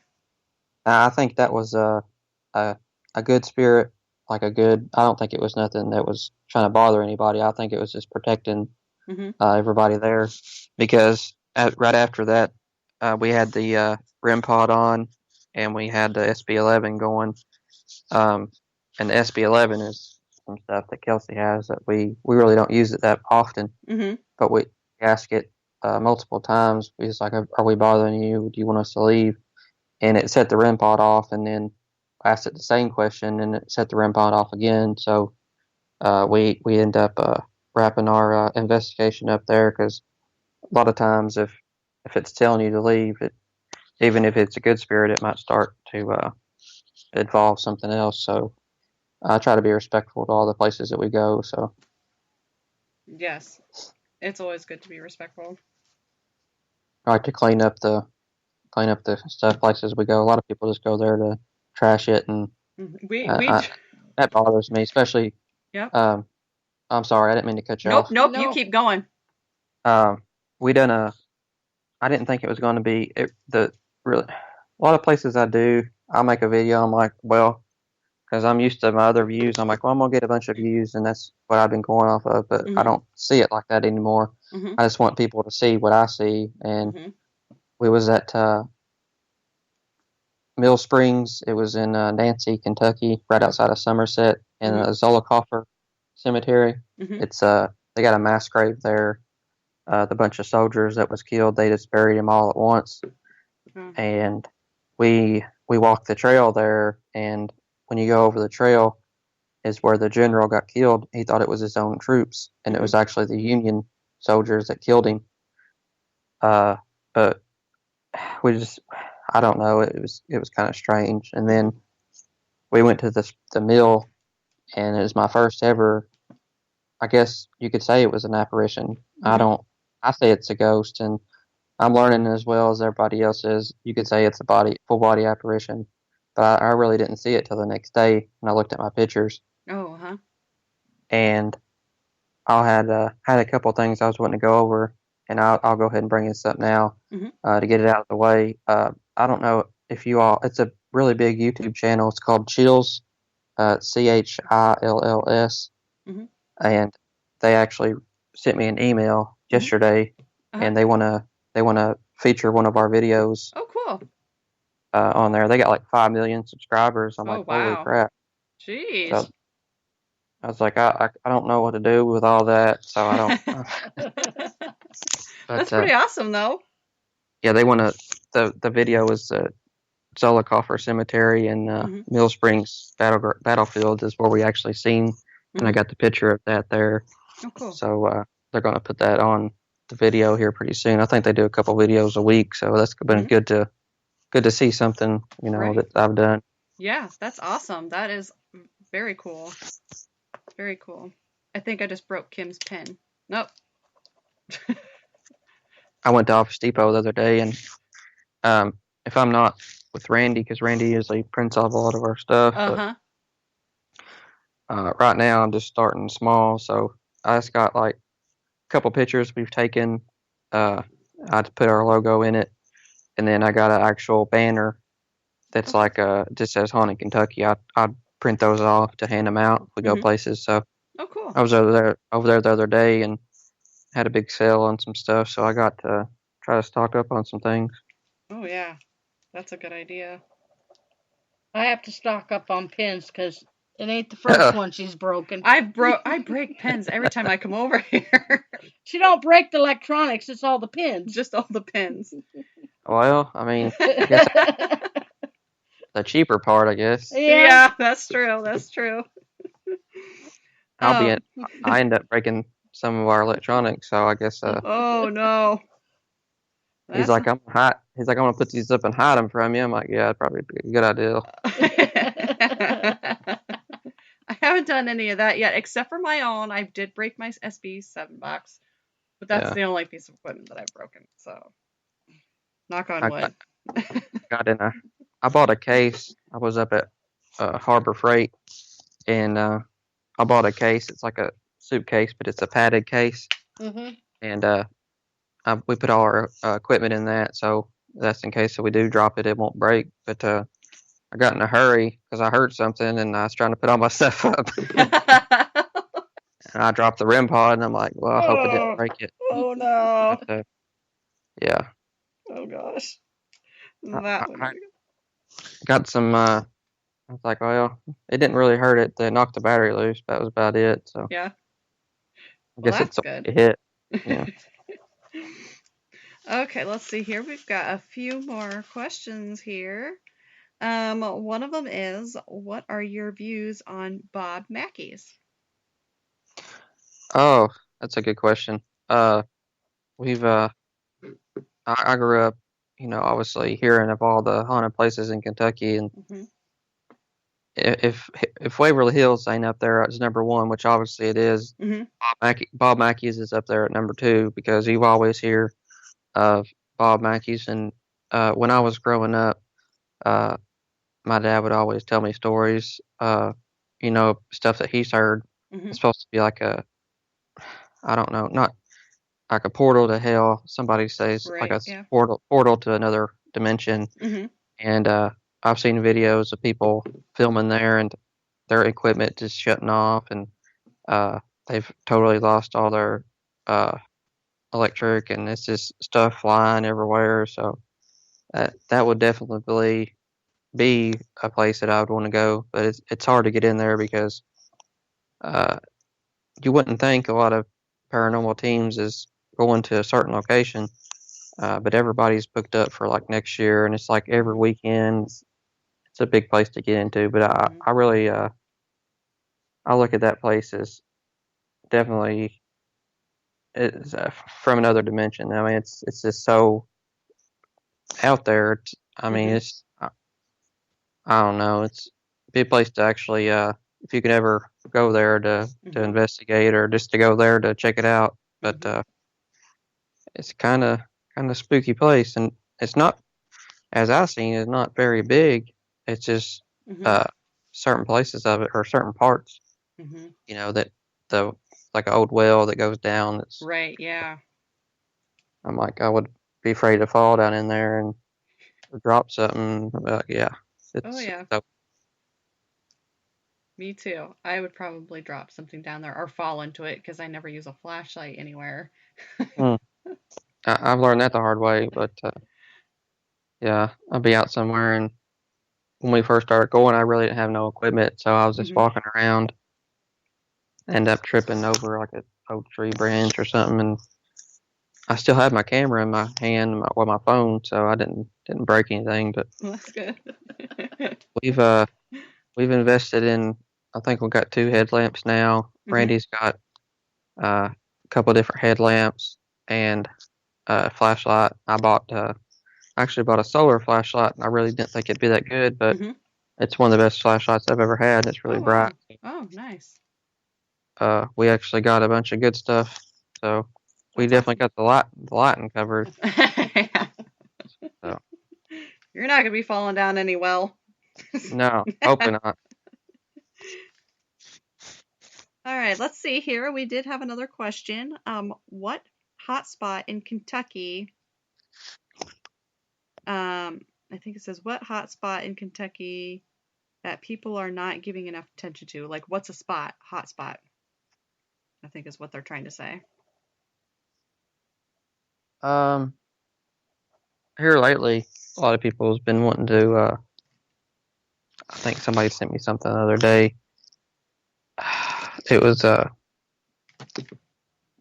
I think that was a good spirit, like a good. I don't think it was nothing that was trying to bother anybody. I think it was just protecting everybody there, because right after that, we had the REM pod on, and we had the SB11 going. And the SB11 is some stuff that Kelsey has that we really don't use it that often, but we ask it multiple times. We was like, "Are we bothering you? Do you want us to leave?" And it set the REM pod off, and then I asked it the same question, and it set the REM pod off again. So we end up wrapping our investigation up there, because a lot of times if it's telling you to leave, even if it's a good spirit, it might start to involve something else. So I try to be respectful to all the places that we go. So yes, it's always good to be respectful. I like to clean up the stuff places we go. A lot of people just go there to trash it, and that bothers me, especially. Yep. I'm sorry, I didn't mean to cut you off. Nope. You keep going. We done I didn't think it was going to be really. A lot of places I do, I'll make a video. I'm like, well, because I'm used to my other views. I'm like, well, I'm gonna get a bunch of views, and that's what I've been going off of. But I don't see it like that anymore. I just want people to see what I see. And we was at Mill Springs. It was in Nancy, Kentucky, right outside of Somerset, in a Zollicoffer Cemetery. It's they got a mass grave there. The bunch of soldiers that was killed, they just buried them all at once. And we walked the trail there, and when you go over the trail is where the general got killed. He thought it was his own troops, and it was actually the Union soldiers that killed him. But we just, I don't know, it was kind of strange. And then we went to the mill, and it was my first ever, I guess you could say it was an apparition. I say it's a ghost, and I'm learning as well as everybody else is. You could say it's a full body apparition, but I really didn't see it till the next day when I looked at my pictures. And I had a couple things I was wanting to go over, and I'll go ahead and bring this up now to get it out of the way. I don't know if you all. It's a really big YouTube channel. It's called Chills, CHILLS, and they actually sent me an email yesterday, and they want to feature one of our videos. Oh, cool. On there. They got like 5 million subscribers. I'm like, wow. Holy crap. Jeez. So I was like, I don't know what to do with all that, so I don't. That's pretty awesome, though. Yeah, they want to. The video is the Zollicoffer Cemetery, and Mill Springs Battlefield is where we actually seen, and I got the picture of that there. Oh, cool. So they're going to put that on the video here pretty soon. I think they do a couple videos a week, so that's been good to see something, that I've done. Yeah, that's awesome. That is very cool. Very cool. I think I just broke Kim's pen. Nope. I went to Office Depot the other day, and if I'm not with Randy, because Randy usually prints off a lot of our stuff, but right now I'm just starting small, so I just got like a couple pictures we've taken. I just put our logo in it, and then I got an actual banner that's like just says Haunted Kentucky. I print those off to hand them out if we go places. So cool. I was over there the other day and had a big sale on some stuff, so I got to try to stock up on some things. Oh yeah, that's a good idea. I have to stock up on pins because it ain't the first one she's broken. I break pens every time I come over here. She don't break the electronics; it's all the pins. Just all the pins. Well, I mean, I guess the cheaper part, I guess. Yeah, that's true. That's true. I end up breaking some of our electronics. So I guess Oh no. he's like, I'm gonna put these up and hide them from you. I'm like, yeah, that'd probably be a good idea. I haven't done any of that yet, except for my own. I did break my SB7 box, but that's Yeah. the only piece of equipment that I've broken. So, knock on I wood. I bought a case. I was up at Harbor Freight, and I bought a case. It's like a suitcase, but it's a padded case, Mhm. and we put all our equipment in that, so that's in case if we do drop it, it won't break. But I got in a hurry because I heard something, and I was trying to put all my stuff up, and I dropped the REM pod, and I'm like, well, I hope I didn't break it. Oh no. But yeah, Oh gosh. I, That I would got some. I was like, well, it didn't really hurt it. They knocked the battery loose. That was about it. So Yeah. I Well, guess that's it's good. a hit. Yeah. Okay, let's see here. We've got a few more questions here. One of them is, what are your views on Bob Mackey's? Oh, that's a good question. We've I grew up, obviously hearing of all the haunted places in Kentucky, and Mhm. if Waverly Hills ain't up there as number one, which obviously it is, Mhm. Bob Mackey's is up there at number two because you always hear of Bob Mackey's. And when I was growing up, uh, my dad would always tell me stories, stuff that he's heard. Mhm. It's supposed to be like I don't know, not like a portal to hell. Somebody says like Right. a Yeah. portal to another dimension. Mhm. And I've seen videos of people filming there and their equipment just shutting off, and they've totally lost all their uh, electric, and it's just stuff flying everywhere. So that would definitely be a place that I would want to go, but it's hard to get in there because uh, you wouldn't think a lot of paranormal teams is going to a certain location, but everybody's booked up for like next year, and it's like every weekend. It's a big place to get into, but Mhm. I really I look at that place as definitely it's from another dimension. I mean, it's just so out there. I mean, Mhm. I don't know. It's a big place to actually if you could ever go there to Mhm. investigate or just to go there to check it out. But Mhm. it's kind of spooky place, and it's not, as I've seen, it's not very big. It's just Mhm. uh certain places of it or certain parts. Mhm. That the like an old well that goes down. It's Right. Yeah. I'm like I would be afraid to fall down in there and drop something. Yeah, Oh it's yeah. so, Me too. I would probably drop something down there or fall into it because I never use a flashlight anywhere. mm, I've learned that the hard way. But yeah, I'll be out somewhere, and when we first started going, I really didn't have no equipment, so I was just Mhm. walking around, end up tripping over like a old tree branch or something, and I still had my camera in my hand with my phone, so I didn't break anything. But Well, that's good. we've uh we've invested in. I think we've got two headlamps now. Mhm. Randy's got a couple of different headlamps and a flashlight. Actually bought a solar flashlight, and I really didn't think it'd be that good, but Mhm. it's one of the best flashlights I've ever had. It's really Oh bright. wow. Oh, nice. We actually got a bunch of good stuff, so we That's definitely awesome. got the lighting covered. So You're not gonna be falling down any well. no, hoping not. All right, let's see here. We did have another question. What hotspot in Kentucky? I think it says what hotspot in Kentucky that people are not giving enough attention to. Like, what's a spot? Hotspot, I think is what they're trying to say. Um, Here lately, a lot of people has been wanting to. I think somebody sent me something the other day. It was it's a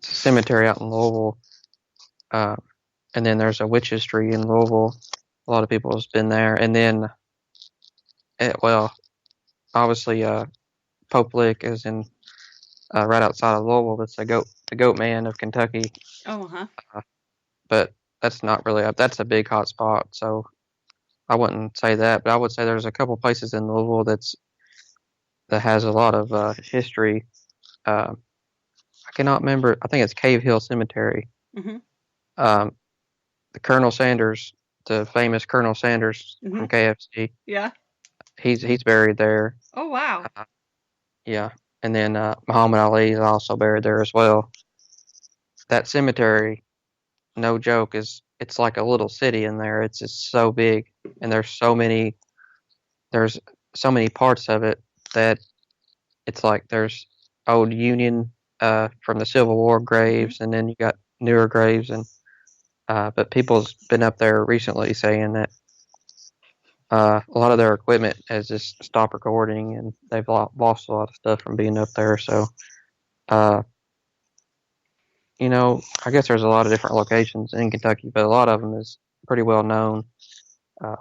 cemetery out in Louisville, uh, and then there's a witches tree in Louisville. A lot of people has been there, and then well, obviously Pope Lick is in right outside of Louisville. That's a the Goat Man of Kentucky, Oh, huh. but that's not really that's a big hot spot. So I wouldn't say that, but I would say there's a couple places in Louisville that has a lot of history. I cannot remember. I think it's Cave Hill Cemetery. Mm-hmm. Um, the Colonel Sanders, the famous Colonel Sanders from KFC. Yeah. He's buried there. Oh, wow. Yeah, and then Muhammad Ali is also buried there as well. That cemetery, no joke, it's like a little city in there. It's just so big, and there's so many parts of it that it's like there's old Union from the Civil War graves, and then you got newer graves, and but people's been up there recently saying that a lot of their equipment has just stopped recording, and they've lost a lot of stuff from being up there. So, I guess there's a lot of different locations in Kentucky, but a lot of them is pretty well known. So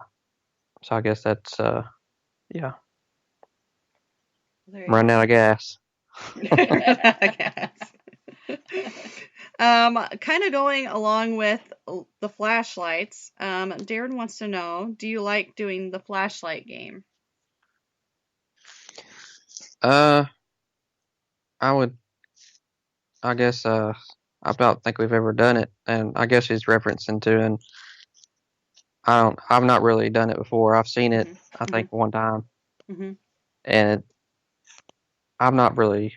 I guess that's yeah. I'm running out of gas. Kind of going along with the flashlights. Darren wants to know, do you like doing the flashlight game? I would. I guess. I don't think we've ever done it, and I guess he's referencing to, and I've not really done it before. I've seen it, I think, one time, and I'm not really.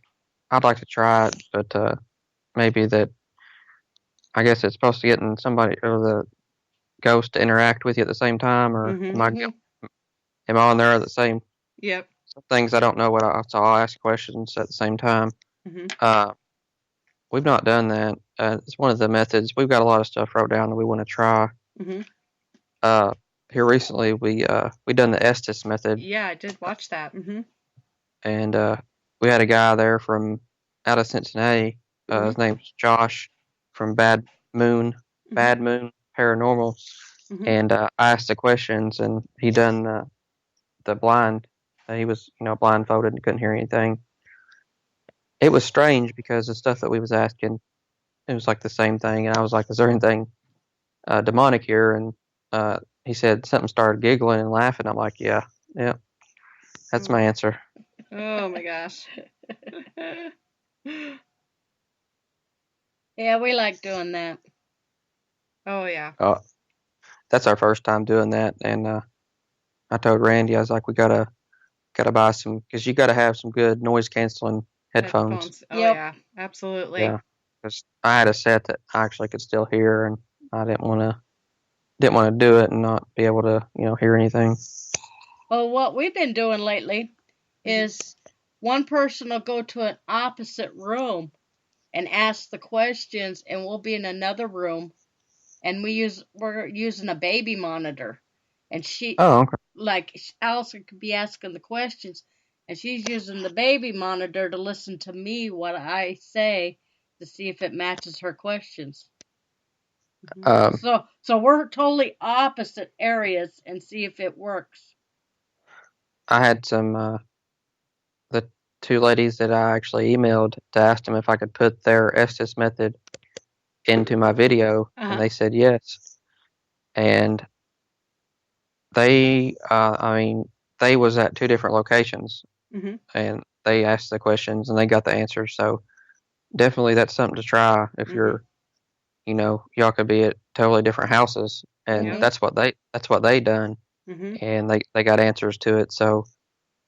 I'd like to try it, but maybe that. I guess it's supposed to get in somebody or the ghost to interact with you at the same time, or am I on there at the same? Yep. Some things I don't know so I'll ask questions at the same time. We've not done that. It's one of the methods. We've got a lot of stuff wrote down that we want to try. Here recently, we done the Estes method. Yeah, I did watch that. And we had a guy there from out of Cincinnati. His name's Josh from Bad Moon Paranormal. And I asked the questions, and he done the blind. He was blindfolded and couldn't hear anything. It was strange because the stuff that we was asking, it was like the same thing, and I was like, "Is there anything demonic here?" And he said something started giggling and laughing. I'm like, "Yeah, that's my answer." Oh my gosh. Yeah, we like doing that. Oh yeah. That's our first time doing that, and I told Randy, I was like, "We gotta buy some because you gotta have some good noise canceling headphones." Oh yeah, absolutely. Yeah, because I had a set that I actually could still hear, and I didn't want to do it and not be able to hear anything. Well, what we've been doing lately is one person will go to an opposite room and ask the questions, and we'll be in another room, and we're using a baby monitor, and like Allison could be asking the questions, and she's using the baby monitor to listen to me what I say to see if it matches her questions. So we're totally opposite areas and see if it works. I had some the two ladies that I actually emailed to ask them if I could put their Estes method into my video, and they said yes. And they, they was at two different locations, and they asked the questions and they got the answers. So definitely that's something to try if you're, y'all could be at totally different houses, and that's what they done, and they got answers to it. So,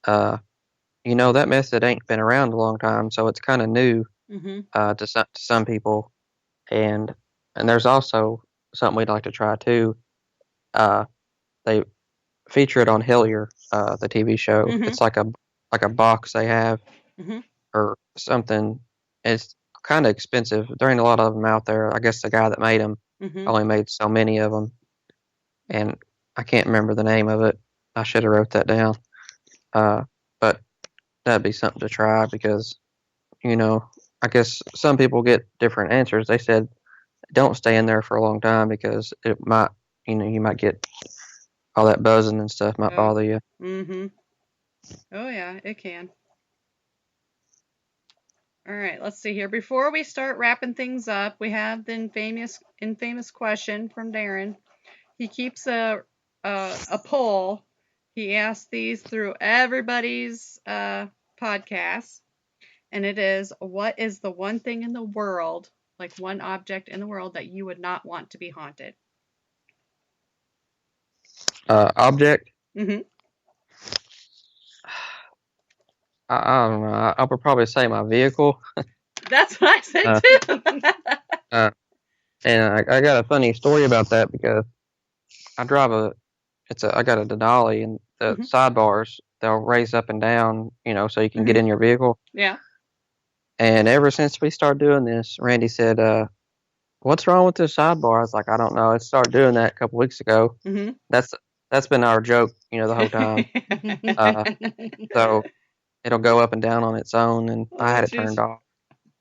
that method ain't been around a long time, so it's kind of new to some people, and there's also something we'd like to try too. They feature it on Hillier, the TV show. It's like a box they have or something. It's kind of expensive. There ain't a lot of them out there. I guess the guy that made them only made so many of them, and I can't remember the name of it. I should have wrote that down. But that'd be something to try because, I guess some people get different answers. They said don't stay in there for a long time because it might, you might get all that buzzing and stuff might bother you. Oh yeah, it can. All right, let's see here. Before we start wrapping things up, we have the infamous question from Darren. He keeps a poll. He asks these through everybody's podcast, and it is, what is the one thing in the world, like one object in the world, that you would not want to be haunted? Object? Mm-hmm. I don't know. I would probably say my vehicle. That's what I said Uh, too. And I got a funny story about that because I drive I got a Denali, and the Mhm. sidebars, they'll raise up and down, so you can get Mhm. in your vehicle. Yeah. And ever since we started doing this, Randy said, "What's wrong with this sidebar?" I was like, "I don't know. It started doing that a couple weeks ago." Mm-hmm. That's been our joke, the whole time. So it'll go up and down on its own, and I had it turned off.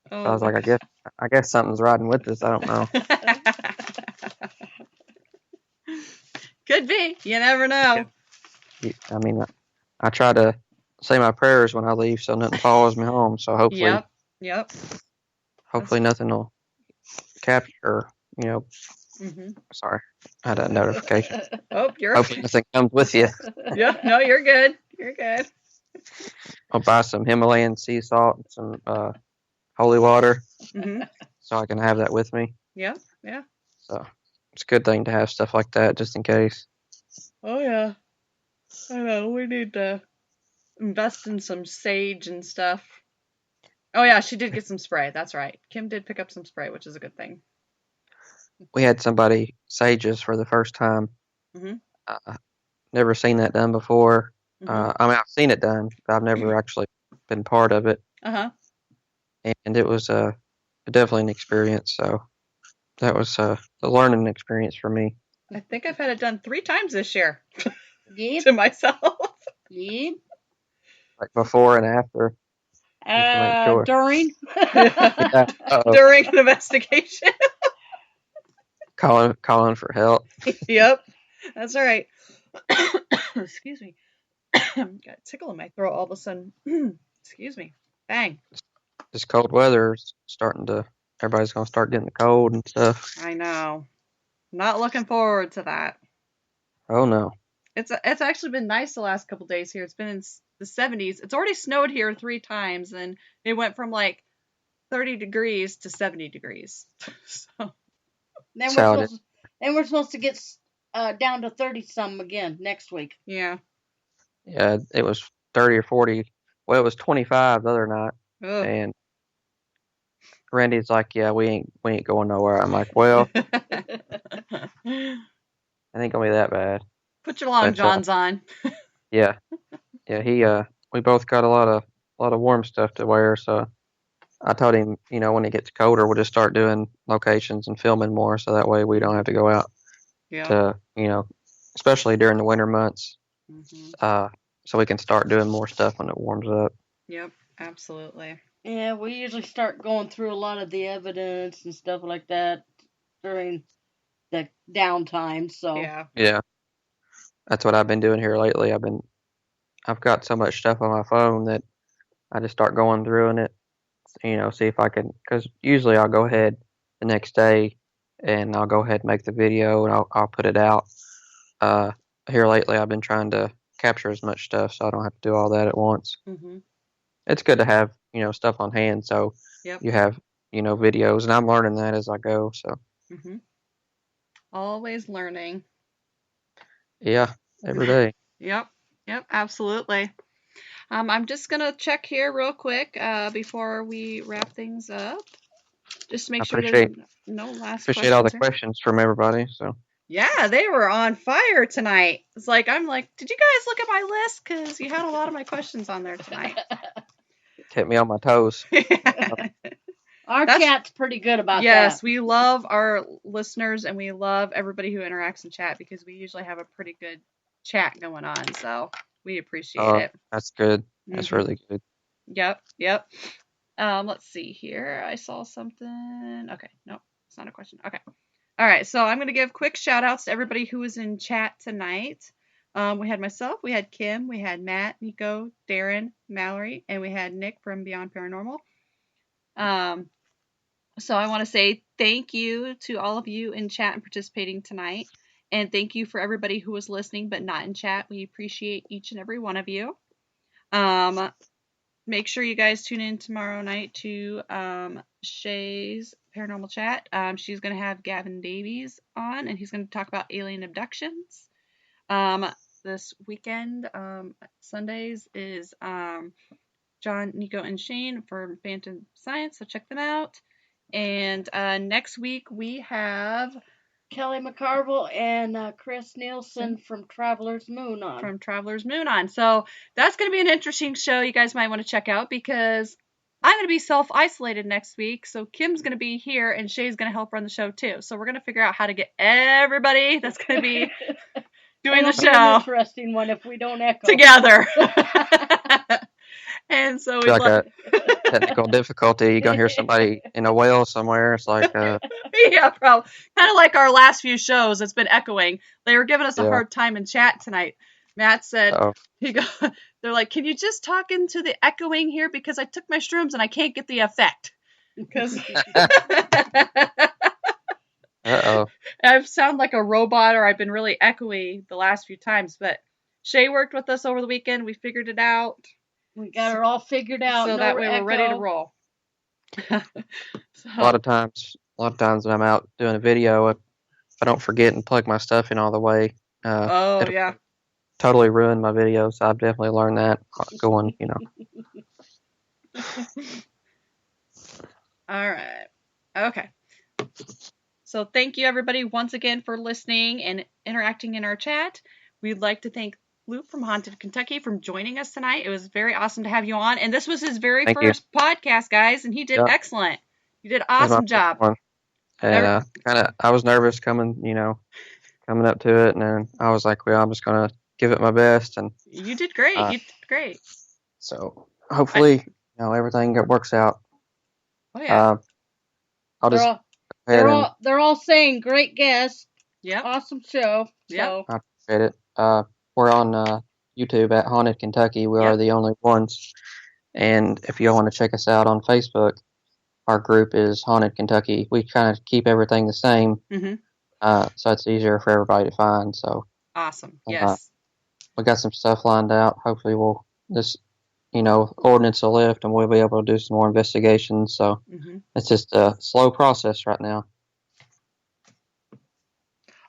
So I was like, I guess something's riding with this. I don't know. Could be. You never know. I mean, I try to say my prayers when I leave, so nothing follows me home. So hopefully Yep. nothing will capture. Mm-hmm. Sorry, I had a notification. Oh, you're Hopefully nothing comes with you. Yeah, no, you're good. You're good. I'll buy some Himalayan sea salt and some holy water, Mm-hmm. so I can have that with me. Yeah. So it's a good thing to have stuff like that just in case. Oh, yeah. I know. We need to invest in some sage and stuff. Oh, yeah, she did get some spray. That's right. Kim did pick up some spray, which is a good thing. We had somebody sage us for the first time. Mm-hmm. Never seen that done before. Mm-hmm. I mean, I've seen it done, but I've never actually been part of it. Uh-huh. And it was definitely an experience. So that was a learning experience for me. I think I've had it done 3 times this year Yep. to myself. Yep. Like before and after, just to make sure. During. Yeah. During an investigation. Calling for help. Yep. That's all right. Excuse me. Got a tickle in my throat all of a sudden. Excuse me. Bang. This cold weather is everybody's going to start getting the cold and stuff. I know. Not looking forward to that. Oh, no. It's actually been nice the last couple days here. It's been in the 70s. It's already snowed here 3 times, and it went from like 30 degrees to 70 degrees. So Then we're supposed to get down to 30-something again next week. yeah. Yeah, it was 30 or 40. Well, it was 25 the other night. Ugh. And Randy's like, "Yeah, we ain't going nowhere." I'm like, "Well, it ain't gonna be that bad." Put your long johns on. Yeah, we both got a lot of warm stuff to wear. So I told him, when it gets colder, we'll just start doing locations and filming more, so that way we don't have to go out Yeah. to, especially during the winter months. Mm-hmm. So we can start doing more stuff when it warms up. Yep. Absolutely. Yeah, we usually start going through a lot of the evidence and stuff like that during the downtime. So Yeah. That's what I've been doing here lately. I've got so much stuff on my phone that I just start going through and it, see if I can, because usually I'll go ahead the next day and I'll go ahead and make the video and I'll put it out. Here lately I've been trying to capture as much stuff so I don't have to do all that at once. Mm-hmm. It's good to have, stuff on hand so Yep. you have, videos, and I'm learning that as I go. So Mm-hmm. Always learning. yeah, every day. Yep, absolutely. I'm just gonna check here real quick before we wrap things up, just to make sure there's no last Appreciate all the questions here. questions from everybody. So Yeah, they were on fire tonight. I'm like, did you guys look at my list? Because you had a lot of my questions on there tonight. kept me on my toes. our chat's pretty good about that. Yes, we love our listeners and we love everybody who interacts in chat because we usually have a pretty good chat going on. So we appreciate it. That's good. That's really good. Yep. Let's see here. I saw something. Okay, no, it's not a question. Okay. All right, so I'm going to give quick shout outs to everybody who was in chat tonight. We had myself, we had Kim, we had Matt, Nico, Darren, Mallory, and we had Nick from Beyond Paranormal. So I want to say thank you to all of you in chat and participating tonight. And thank you for everybody who was listening but not in chat. We appreciate each and every one of you. Make sure you guys tune in tomorrow night to Shay's Paranormal Chat. She's going to have Gavin Davies on, and he's going to talk about alien abductions. This weekend, Sundays, is John, Nico, and Shane for Phantom Science, so check them out. And next week we have Kelly McCarville and Chris Nielsen from Traveler's Moon on. So that's going to be an interesting show you guys might want to check out, because I'm going to be self-isolated next week. So Kim's going to be here and Shay's going to help run the show too. So we're going to figure out how to get everybody that's going to be doing the show. It'll be an interesting one if we don't echo together. And so we like a technical difficulty. You're going to hear somebody in a whale somewhere. It's like, yeah, probably. Kind of like our last few shows. It's been echoing. They were giving us a hard time in chat tonight. Matt said, they're like, can you just talk into the echoing here? Because I took my shrooms and I can't get the effect. Because I've sounded like a robot, or I've been really echoey the last few times. But Shay worked with us over the weekend. We figured it out. We got it all figured out. So that way we're ready to roll. A lot of times when I'm out doing a video, if I don't forget and plug my stuff in all the way, it'll totally ruin my video. So I've definitely learned that going, All right. Okay. So thank you everybody once again for listening and interacting in our chat. We'd like to thank Luke from Haunted Kentucky for joining us tonight. It was very awesome to have you on. And this was his very first podcast, guys, and he did excellent. You did an awesome job. And I was nervous coming up to it, and then I was like, well, I'm just gonna give it my best. And you did great. You did great. So hopefully, everything works out. Oh yeah. I'll just they're all saying great guest. Yeah. Awesome show. Yeah. So. I appreciate it. We're on YouTube at Haunted Kentucky. We are the only ones. And if you want to check us out on Facebook, our group is Haunted Kentucky. We kind of keep everything the same, so it's easier for everybody to find. So awesome. Yes. We got some stuff lined out. Hopefully ordinance will lift and we'll be able to do some more investigations. So it's just a slow process right now.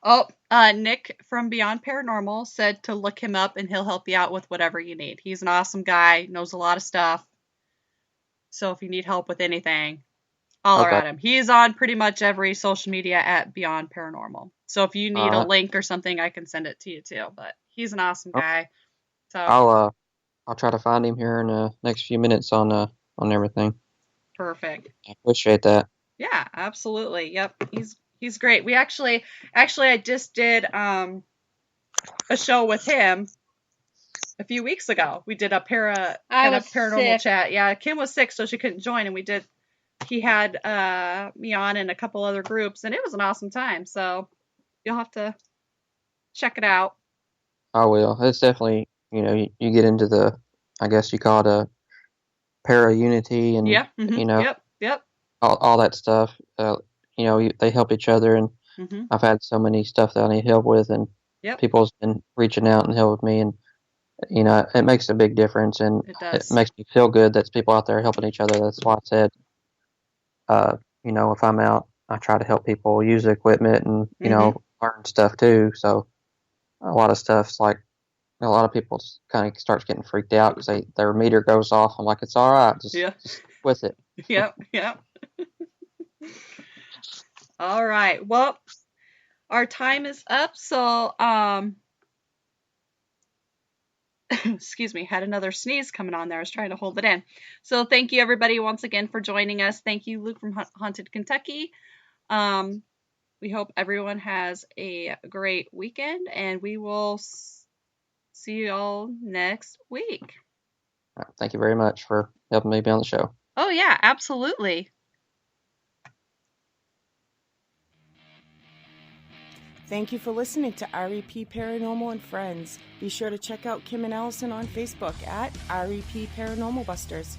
Oh, Nick from Beyond Paranormal said to look him up and he'll help you out with whatever you need. He's an awesome guy, knows a lot of stuff. So if you need help with anything, holler at him. He's on pretty much every social media at Beyond Paranormal. So if you need a link or something, I can send it to you too. But he's an awesome guy. So I'll try to find him here in the next few minutes on everything. Perfect. I appreciate that. Yeah, absolutely. Yep, he's great. We actually I just did a show with him a few weeks ago. We did a paranormal chat. Yeah, Kim was sick, so she couldn't join, and he had me on and a couple other groups, and it was an awesome time. So you'll have to check it out. I will. It's definitely, you get into the, I guess you call it a para-unity and, Yep. all that stuff. They help each other, and I've had so many stuff that I need help with, and people's been reaching out and helping me, and it makes a big difference, and it makes me feel good that people out there helping each other. That's why I said, if I'm out, I try to help people use the equipment and learn stuff too. So a lot of stuff's like, a lot of people just kind of starts getting freaked out because their meter goes off. I'm like, it's all right, just with it. Yep. All right. Well, our time is up. So, excuse me, had another sneeze coming on there. I was trying to hold it in. So thank you everybody once again for joining us. Thank you, Luke from Haunted Kentucky. We hope everyone has a great weekend, and we will see you all next week. Thank you very much for helping me be on the show. Oh yeah, absolutely. Thank you for listening to REP Paranormal and Friends. Be sure to check out Kim and Allison on Facebook at REP Paranormal Busters.